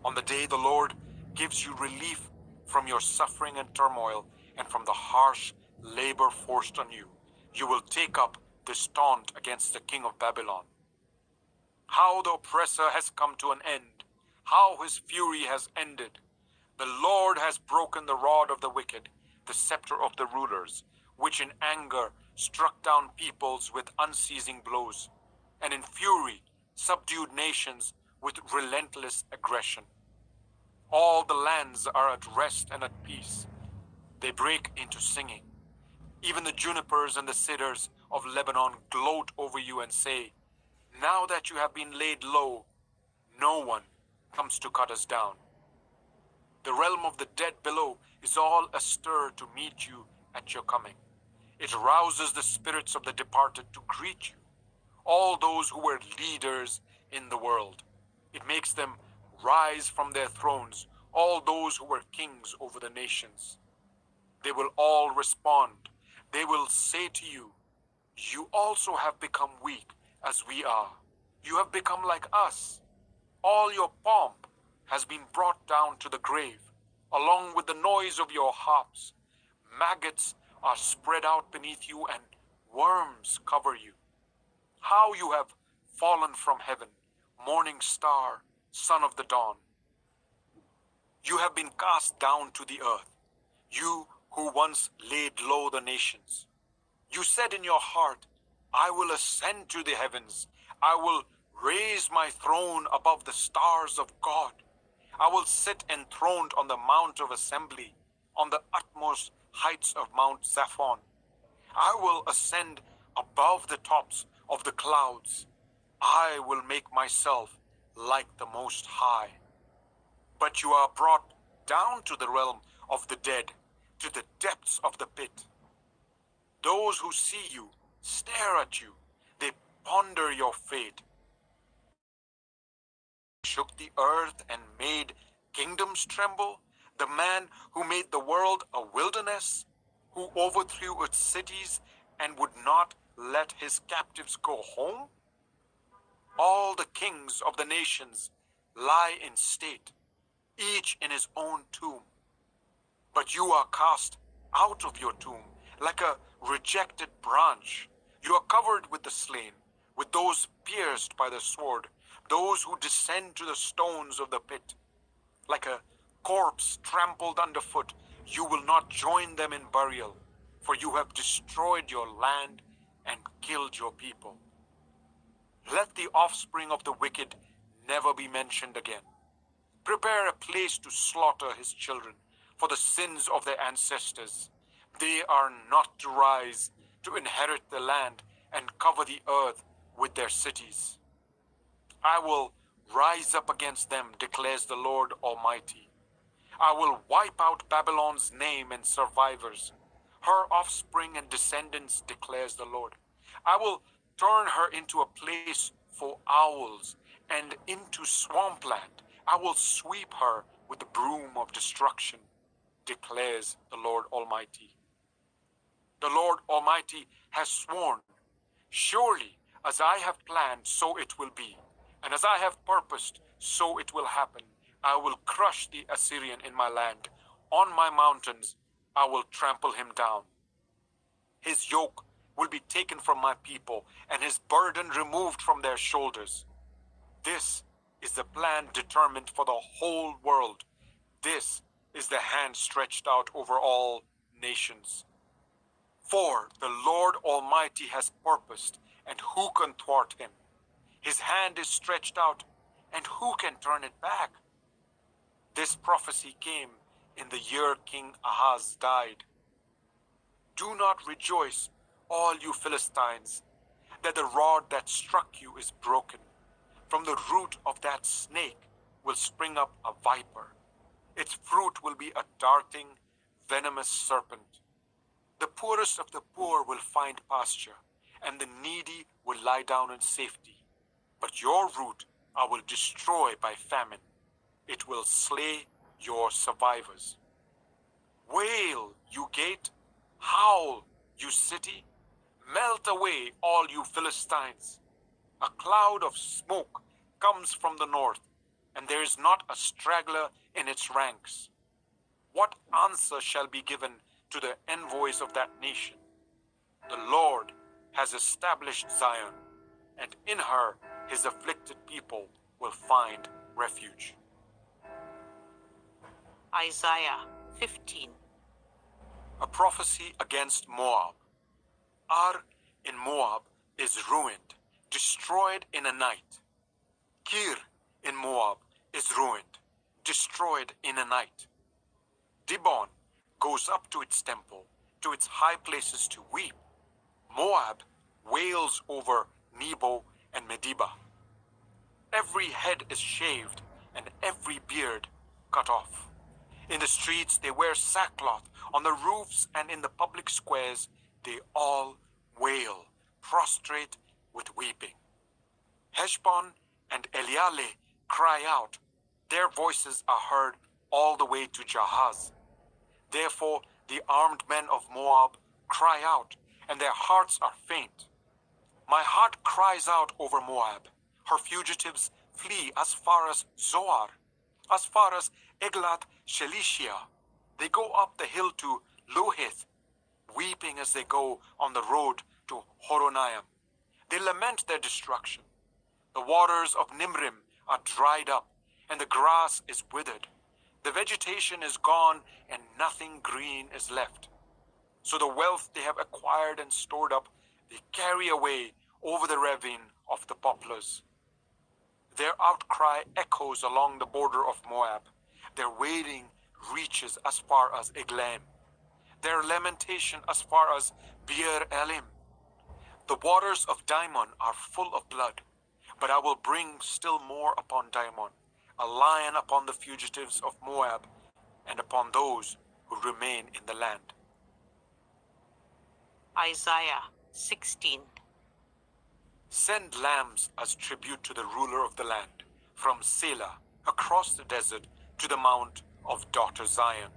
On the day the Lord gives you relief from your suffering and turmoil and from the harsh labor forced on you, you will take up this taunt against the king of Babylon. How the oppressor has come to an end, how his fury has ended. The Lord has broken the rod of the wicked, the scepter of the rulers, which in anger struck down peoples with unceasing blows, and in fury subdued nations with relentless aggression. All the lands are at rest and at peace. They break into singing. Even the junipers and the cedars of Lebanon gloat over you and say, now that you have been laid low, no one comes to cut us down. The realm of the dead below is all astir to meet you at your coming. It rouses the spirits of the departed to greet you, all those who were leaders in the world. It makes them rise from their thrones, all those who were kings over the nations. They will all respond. They will say to you, you also have become weak as we are. You have become like us. All your pomp has been brought down to the grave, along with the noise of your harps. Maggots are spread out beneath you and worms cover you. How you have fallen from heaven, morning star, son of the dawn. You have been cast down to the earth, you who once laid low the nations. You said in your heart, I will ascend to the heavens. I will raise my throne above the stars of God. I will sit enthroned on the mount of assembly, on the utmost heights of Mount Zaphon. I will ascend above the tops of the clouds. I will make myself like the Most High. But you are brought down to the realm of the dead, to the depths of the pit. Those who see you stare at you. They ponder your fate. Shook the earth and made kingdoms tremble. The man who made the world a wilderness, who overthrew its cities and would not let his captives go home. All the kings of the nations lie in state, each in his own tomb. But you are cast out of your tomb like a rejected branch. You are covered with the slain, with those pierced by the sword, those who descend to the stones of the pit. Like a corpse trampled underfoot, you will not join them in burial, for you have destroyed your land and killed your people. Let the offspring of the wicked never be mentioned again. Prepare a place to slaughter his children for the sins of their ancestors. They are not to rise to inherit the land and cover the earth with their cities. I will rise up against them, declares the Lord Almighty. I will wipe out Babylon's name and survivors, her offspring and descendants, declares the Lord. I will turn her into a place for owls and into swampland. I will sweep her with the broom of destruction, declares the Lord Almighty. The Lord Almighty has sworn, surely as I have planned, so it will be, and as I have purposed, so it will happen. I will crush the Assyrian in my land. On my mountains, I will trample him down. His yoke will be taken from my people, and his burden removed from their shoulders. This is the plan determined for the whole world. This is the hand stretched out over all nations. For the Lord Almighty has purposed, and who can thwart him? His hand is stretched out, and who can turn it back? This prophecy came in the year King Ahaz died. Do not rejoice, all you Philistines, that the rod that struck you is broken. From the root of that snake will spring up a viper. Its fruit will be a darting, venomous serpent. The poorest of the poor will find pasture, and the needy will lie down in safety. But your root I will destroy by famine. It will slay your survivors. Wail, you gate! Howl, you city! Melt away, all you Philistines! A cloud of smoke comes from the north. and there is not a straggler in its ranks. What answer shall be given to the envoys of that nation? The Lord has established Zion, and in her his afflicted people will find refuge. Isaiah 15. A prophecy against Moab. Ar in Moab is ruined, destroyed in a night. Kir in Moab is ruined, destroyed in a night. Dibon goes up to its temple, to its high places to weep. Moab wails over Nebo and Medeba. Every head is shaved and every beard cut off. In the streets they wear sackcloth, on the roofs and in the public squares they all wail, prostrate with weeping. Heshbon and Elealeh cry out. Their voices are heard all the way to Jahaz. Therefore the armed men of Moab cry out, and their hearts are faint. My heart cries out over Moab. Her fugitives flee as far as Zoar, as far as Eglath Shelishiah. They go up the hill to Lohith, weeping as they go on the road to Horonaim. They lament their destruction. The waters of Nimrim are dried up, and the grass is withered. The vegetation is gone, and nothing green is left. So the wealth they have acquired and stored up, they carry away over the ravine of the poplars. Their outcry echoes along the border of Moab. Their wailing reaches as far as Eglaim. Their lamentation as far as Beer Elim. The waters of Dimon are full of blood, but I will bring still more upon Dimon, a lion upon the fugitives of Moab, and upon those who remain in the land. Isaiah 16. Send lambs as tribute to the ruler of the land, from Selah, across the desert, to the mount of daughter Zion.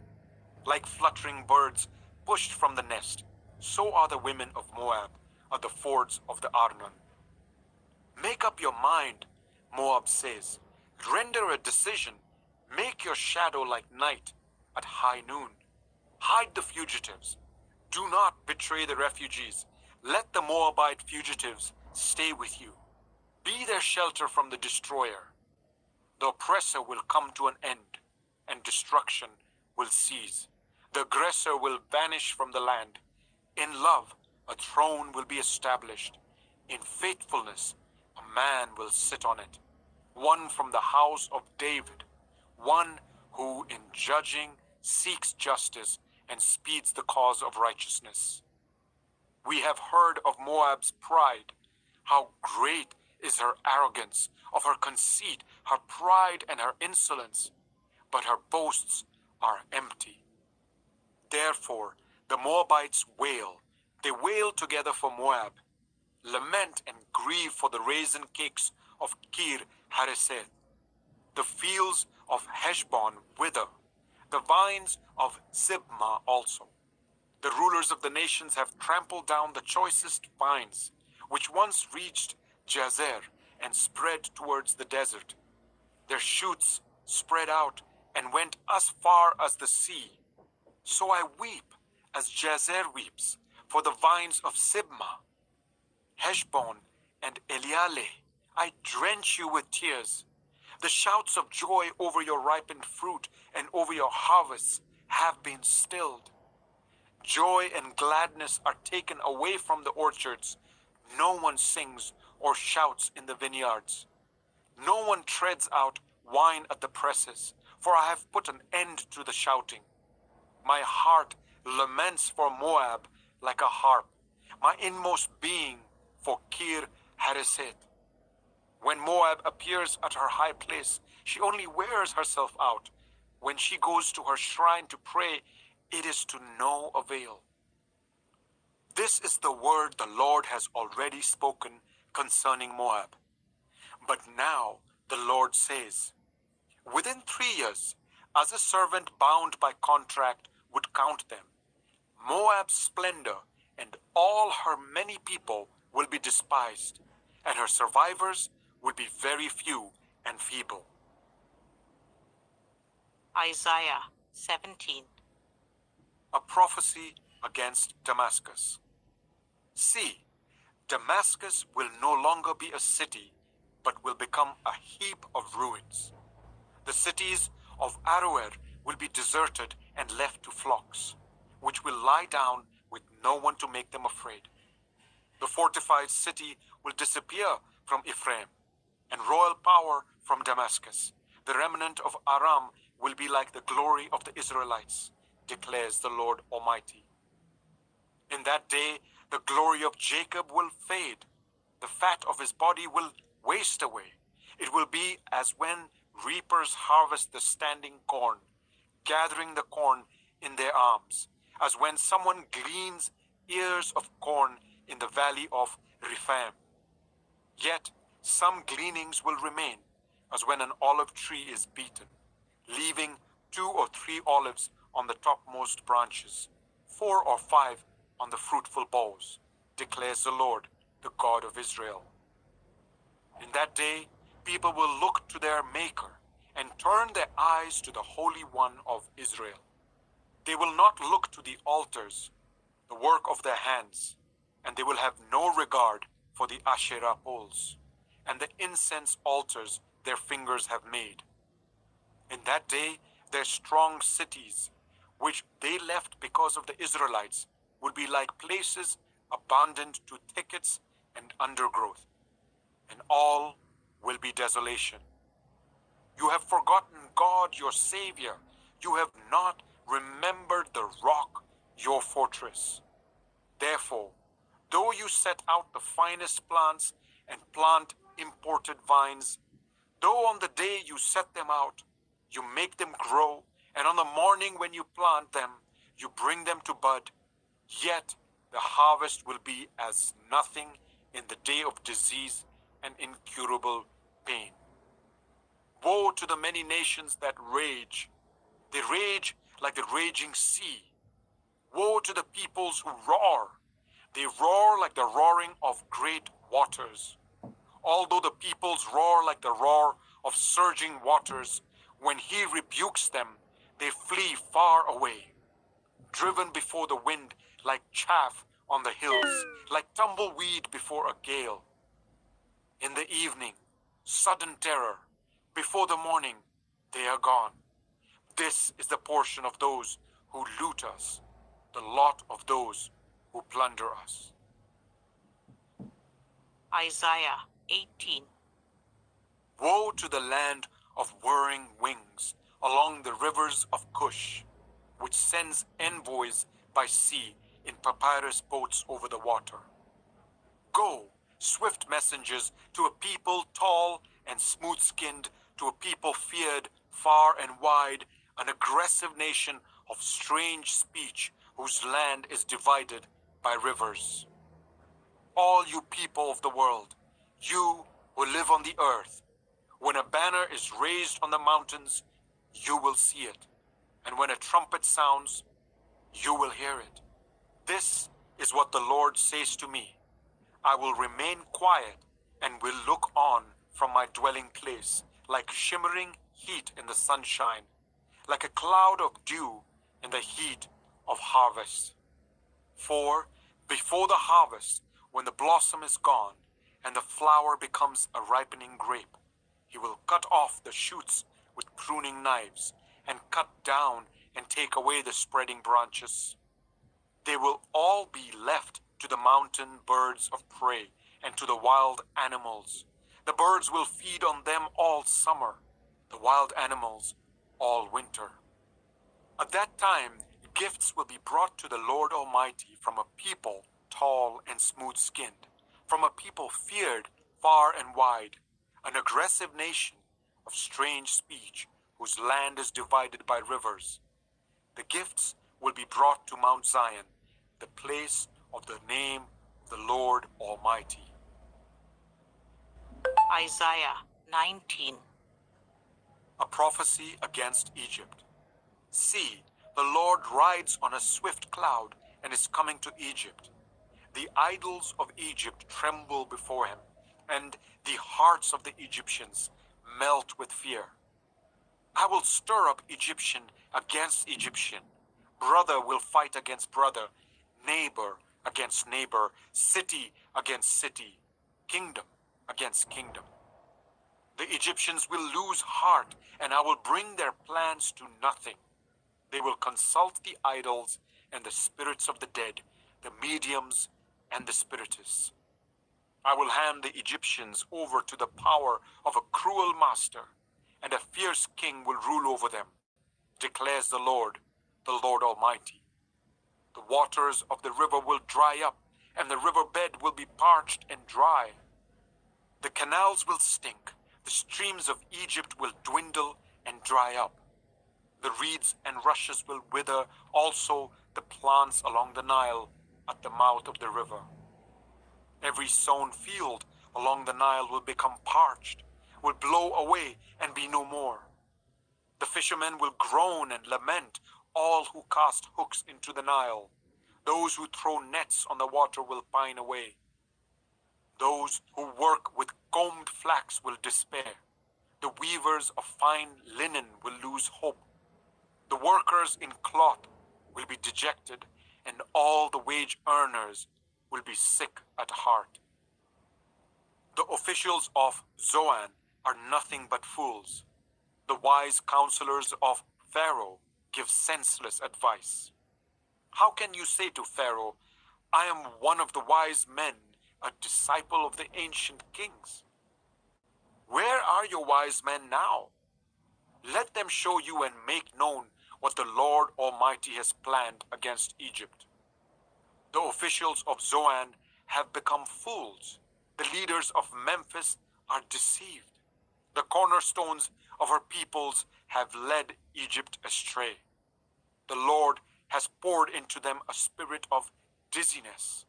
Like fluttering birds pushed from the nest, so are the women of Moab at the fords of the Arnon. Make up your mind, Moab says. Render a decision. Make your shadow like night at high noon. Hide the fugitives. Do not betray the refugees. Let the Moabite fugitives stay with you. Be their shelter from the destroyer. The oppressor will come to an end, and destruction will cease. The aggressor will vanish from the land. In love, a throne will be established. In faithfulness, a man will sit on it. One from the house of David, one who in judging seeks justice and speeds the cause of righteousness. We have heard of Moab's pride, how great is her arrogance, of her conceit, her pride and her insolence, but her boasts are empty. Therefore the Moabites wail, they wail together for Moab, lament and grieve for the raisin cakes of Kir Hareseth. The fields of Heshbon wither, the vines of Sibmah also. The rulers of the nations have trampled down the choicest vines, which once reached Jazer and spread towards the desert. Their shoots spread out and went as far as the sea. So I weep as Jazer weeps for the vines of Sibmah. Heshbon and Elealeh, I drench you with tears. The shouts of joy over your ripened fruit and over your harvests have been stilled. Joy and gladness are taken away from the orchards. No one sings or shouts in the vineyards. No one treads out wine at the presses, for I have put an end to the shouting. My heart laments for Moab like a harp, my inmost being for Kir Hareseth. When Moab appears at her high place, she only wears herself out. When she goes to her shrine to pray, it is to no avail. This is the word the Lord has already spoken concerning Moab. But now the Lord says, within 3 years, as a servant bound by contract would count them, Moab's splendor and all her many people will be despised, and her survivors will be very few and feeble. Isaiah 17. A prophecy against Damascus. See, Damascus will no longer be a city, but will become a heap of ruins. The cities of Aroer will be deserted and left to flocks, which will lie down with no one to make them afraid. The fortified city will disappear from Ephraim, and royal power from Damascus. The remnant of Aram will be like the glory of the Israelites, declares the Lord Almighty. In that day, the glory of Jacob will fade. The fat of his body will waste away. It will be as when reapers harvest the standing corn, gathering the corn in their arms, as when someone gleans ears of corn in the valley of Rephaim. Yet some gleanings will remain, as when an olive tree is beaten, leaving 2 or 3 olives on the topmost branches, 4 or 5 on the fruitful boughs, declares the Lord, the God of Israel. In that day, people will look to their Maker and turn their eyes to the Holy One of Israel. They will not look to the altars, the work of their hands, and they will have no regard for the Asherah poles and the incense altars their fingers have made. In that day, their strong cities, which they left because of the Israelites, will be like places abandoned to thickets and undergrowth, and all will be desolation. You have forgotten God, your Savior. You have not remembered the rock, your fortress. Therefore, though you set out the finest plants and plant imported vines, though on the day you set them out, you make them grow, and on the morning when you plant them, you bring them to bud, yet the harvest will be as nothing in the day of disease and incurable pain. Woe to the many nations that rage. They rage like the raging sea. Woe to the peoples who roar. They roar like the roaring of great waters. Although the peoples roar like the roar of surging waters, when he rebukes them, they flee far away. Driven before the wind like chaff on the hills, like tumbleweed before a gale. In the evening, sudden terror. Before the morning, they are gone. This is the portion of those who loot us, the lot of those who plunder us. Isaiah 18. Woe to the land of whirring wings along the rivers of Cush, which sends envoys by sea in papyrus boats over the water. Go, swift messengers, to a people tall and smooth-skinned, to a people feared far and wide, an aggressive nation of strange speech, whose land is divided by rivers. All you people of the world, you who live on the earth, when a banner is raised on the mountains, you will see it, and when a trumpet sounds, you will hear it. This is what the Lord says to me. I will remain quiet and will look on from my dwelling place, like shimmering heat in the sunshine, like a cloud of dew in the heat of harvest. For before the harvest, when the blossom is gone and the flower becomes a ripening grape, he will cut off the shoots with pruning knives and cut down and take away the spreading branches. They will all be left to the mountain birds of prey and to the wild animals. The birds will feed on them all summer, the wild animals all winter. At that time, gifts will be brought to the Lord Almighty from a people tall and smooth-skinned, from a people feared far and wide, an aggressive nation of strange speech, whose land is divided by rivers. The gifts will be brought to Mount Zion, the place of the name of the Lord Almighty. Isaiah 19. A prophecy against Egypt. See, the Lord rides on a swift cloud and is coming to Egypt. The idols of Egypt tremble before him, and the hearts of the Egyptians melt with fear. I will stir up Egyptian against Egyptian. Brother will fight against brother, neighbor against neighbor, city against city, kingdom against kingdom. The Egyptians will lose heart, and I will bring their plans to nothing. They will consult the idols and the spirits of the dead, the mediums and the spiritists. I will hand the Egyptians over to the power of a cruel master, and a fierce king will rule over them, declares the Lord Almighty. The waters of the river will dry up, and the riverbed will be parched and dry. The canals will stink, the streams of Egypt will dwindle and dry up. The reeds and rushes will wither, also the plants along the Nile at the mouth of the river. Every sown field along the Nile will become parched, will blow away and be no more. The fishermen will groan and lament, all who cast hooks into the Nile. Those who throw nets on the water will pine away. Those who work with combed flax will despair. The weavers of fine linen will lose hope. The workers in cloth will be dejected, and all the wage earners will be sick at heart. The officials of Zoan are nothing but fools. The wise counselors of Pharaoh give senseless advice. How can you say to Pharaoh, I am one of the wise men, a disciple of the ancient kings? Where are your wise men now? Let them show you and make known what the Lord Almighty has planned against Egypt. The officials of Zoan have become fools. The leaders of Memphis are deceived. The cornerstones of her peoples have led Egypt astray. The Lord has poured into them a spirit of dizziness.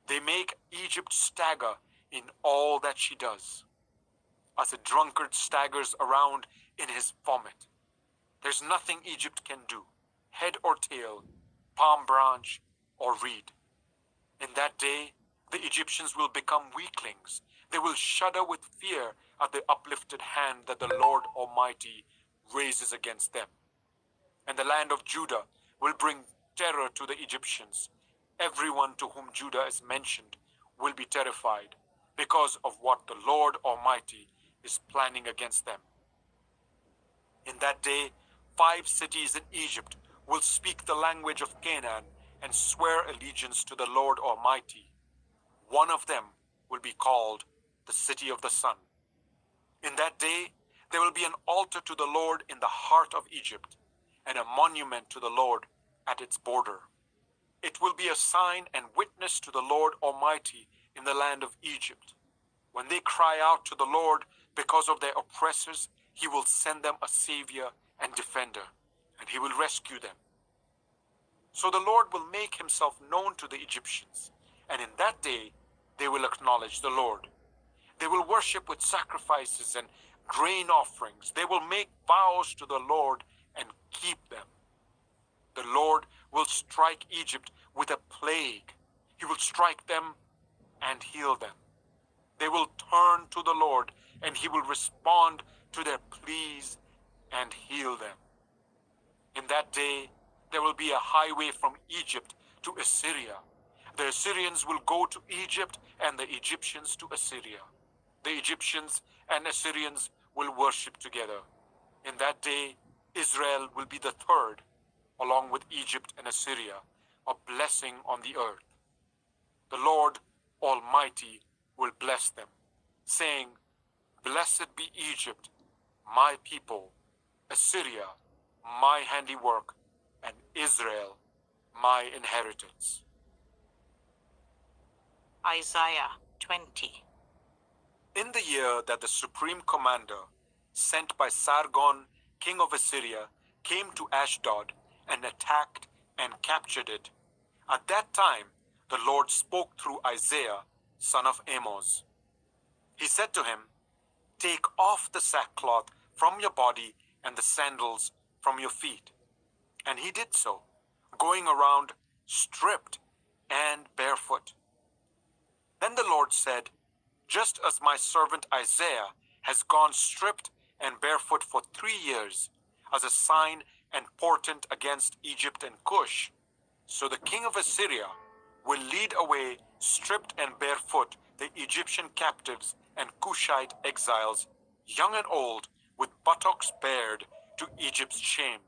They make Egypt stagger in all that she does, as a drunkard staggers around in his vomit. There's nothing Egypt can do, head or tail, palm branch or reed. In that day, the Egyptians will become weaklings. They will shudder with fear at the uplifted hand that the Lord Almighty raises against them. And the land of Judah will bring terror to the Egyptians. Everyone to whom Judah is mentioned will be terrified because of what the Lord Almighty is planning against them. In that day, 5 cities in Egypt will speak the language of Canaan and swear allegiance to the Lord Almighty. One of them will be called the City of the Sun. In that day, there will be an altar to the Lord in the heart of Egypt, and a monument to the Lord at its border. It will be a sign and witness to the Lord Almighty in the land of Egypt. When they cry out to the Lord because of their oppressors, he will send them a savior and defender, and he will rescue them. So the Lord will make himself known to the Egyptians, and in that day they will acknowledge the Lord. They will worship with sacrifices and grain offerings. They will make vows to the Lord and keep them. The Lord will strike Egypt with a plague. He will strike them and heal them. They will turn to the Lord, and he will respond to their pleas and heal them. In that day, there will be a highway from Egypt to Assyria. The Assyrians will go to Egypt, and the Egyptians to Assyria. The Egyptians and Assyrians will worship together. In that day, Israel will be the third, along with Egypt and Assyria, a blessing on the earth. The Lord Almighty will bless them, saying, Blessed be Egypt, my people, Assyria, my handiwork, and Israel, my inheritance. Isaiah 20. In the year that the supreme commander, sent by Sargon, king of Assyria, came to Ashdod and attacked and captured it, at that time the Lord spoke through Isaiah, son of Amoz. He said to him, Take off the sackcloth from your body and the sandals from your feet. And he did so, going around stripped and barefoot. Then the Lord said, Just as my servant Isaiah has gone stripped and barefoot for 3 years, as a sign and portent against Egypt and Cush. So the king of Assyria will lead away, stripped and barefoot, the Egyptian captives and Cushite exiles, young and old, with buttocks bared, to Egypt's shame.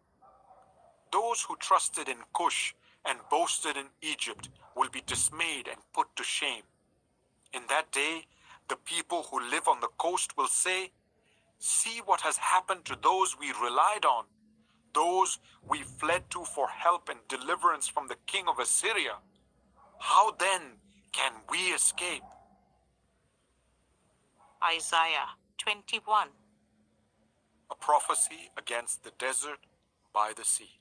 Those who trusted in Cush and boasted in Egypt will be dismayed and put to shame. In that day, the people who live on the coast will say, "See what has happened to those we relied on, those we fled to for help and deliverance from the king of Assyria. How then can we escape?" Isaiah 21. A prophecy against the desert by the sea.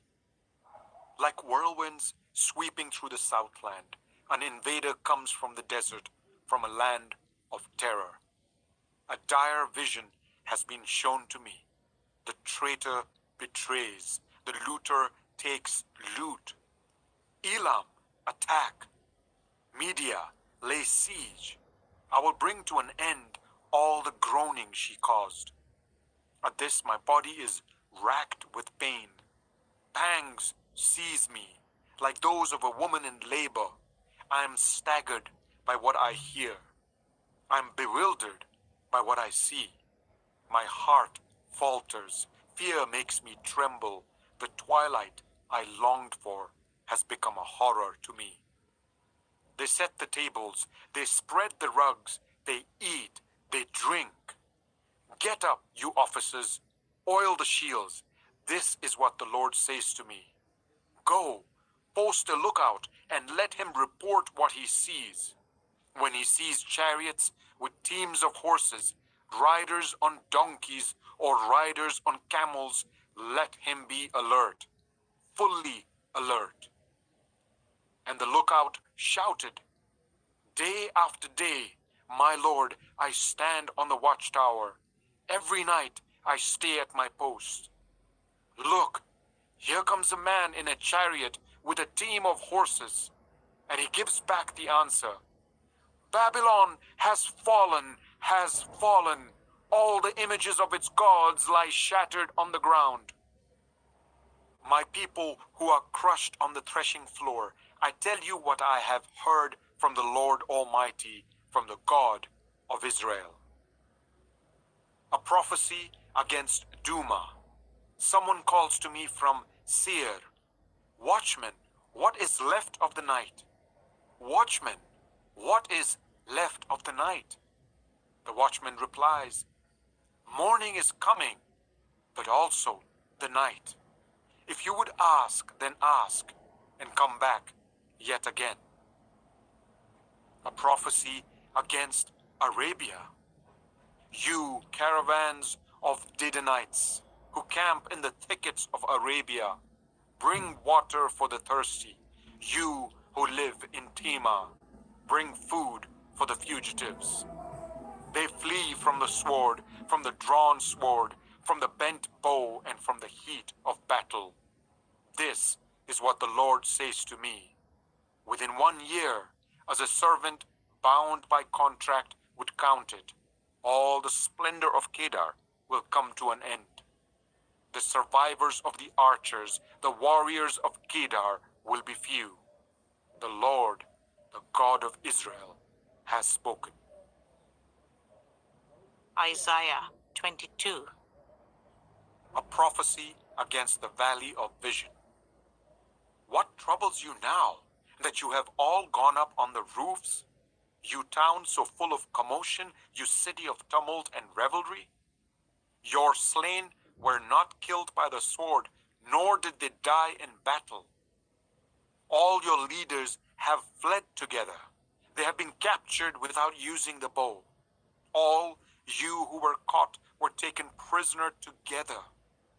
Like whirlwinds sweeping through the southland, an invader comes from the desert, from a land of terror. A dire vision has been shown to me. The traitor betrays, the looter takes loot. Elam, attack. Media, lay siege. I will bring to an end all the groaning she caused. At this my body is racked with pain. Pangs seize me, like those of a woman in labor. I am staggered by what I hear. I am bewildered by what I see. My heart falters. Fear makes me tremble. The twilight I longed for has become a horror to me. They set the tables, they spread the rugs, they eat, they drink. Get up, you officers, oil the shields. This is what the Lord says to me. Go, post a lookout, and let him report what he sees. When he sees chariots with teams of horses, riders on donkeys or riders on camels, let him be alert, fully alert. And the lookout shouted, "Day after day, my Lord, I stand on the watchtower. Every night I stay at my post. Look, here comes a man in a chariot with a team of horses." And he gives back the answer, "Babylon has fallen, has fallen. All the images of its gods lie shattered on the ground." My people who are crushed on the threshing floor, I tell you what I have heard from the Lord Almighty, from the God of Israel. A prophecy against Duma. Someone calls to me from Seir, "Watchman, what is left of the night? Watchman, what is left of the night?" The watchman replies, "Morning is coming, but also the night. If you would ask, then ask, and come back yet again." A prophecy against Arabia. You caravans of Dedanites, who camp in the thickets of Arabia, bring water for the thirsty. You who live in Tema, bring food for the fugitives. They flee from the sword, from the drawn sword, from the bent bow, and from the heat of battle. This is what the Lord says to me. Within 1 year, as a servant bound by contract would count it, all the splendor of Kedar will come to an end. The survivors of the archers, the warriors of Kedar, will be few. The Lord, the God of Israel, has spoken. Isaiah 22. A prophecy against the valley of vision. What troubles you now, that you have all gone up on the roofs? You town so full of commotion, you city of tumult and revelry? Your slain were not killed by the sword, nor did they die in battle. All your leaders have fled together. They have been captured without using the bow. All you who were caught were taken prisoner together,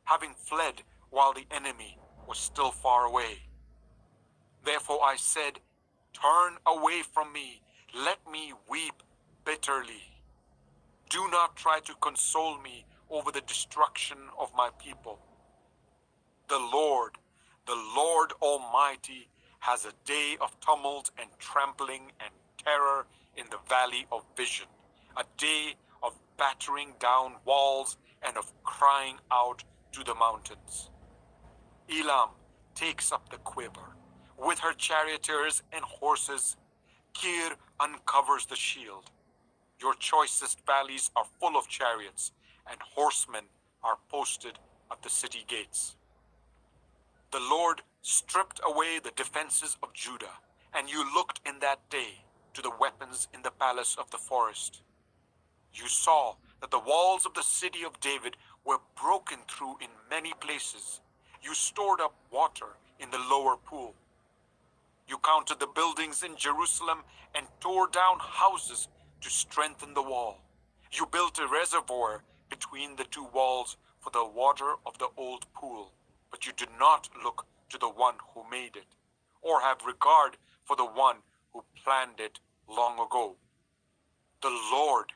having fled while the enemy was still far away. Therefore I said, "Turn away from me, let me weep bitterly. Do not try to console me over the destruction of my people." The Lord Almighty, has a day of tumult and trampling and terror in the valley of vision, a day of battering down walls and of crying out to the mountains. Elam takes up the quiver. With her charioteers and horses, Kir uncovers the shield. Your choicest valleys are full of chariots, and horsemen are posted at the city gates. The Lord stripped away the defenses of Judah, and you looked in that day to the weapons in the palace of the forest. You saw that the walls of the city of David were broken through in many places. You stored up water in the lower pool. You counted the buildings in Jerusalem and tore down houses to strengthen the wall. You built a reservoir between the two walls for the water of the old pool, but you did not look to the one who made it, or have regard for the one who planned it long ago. The Lord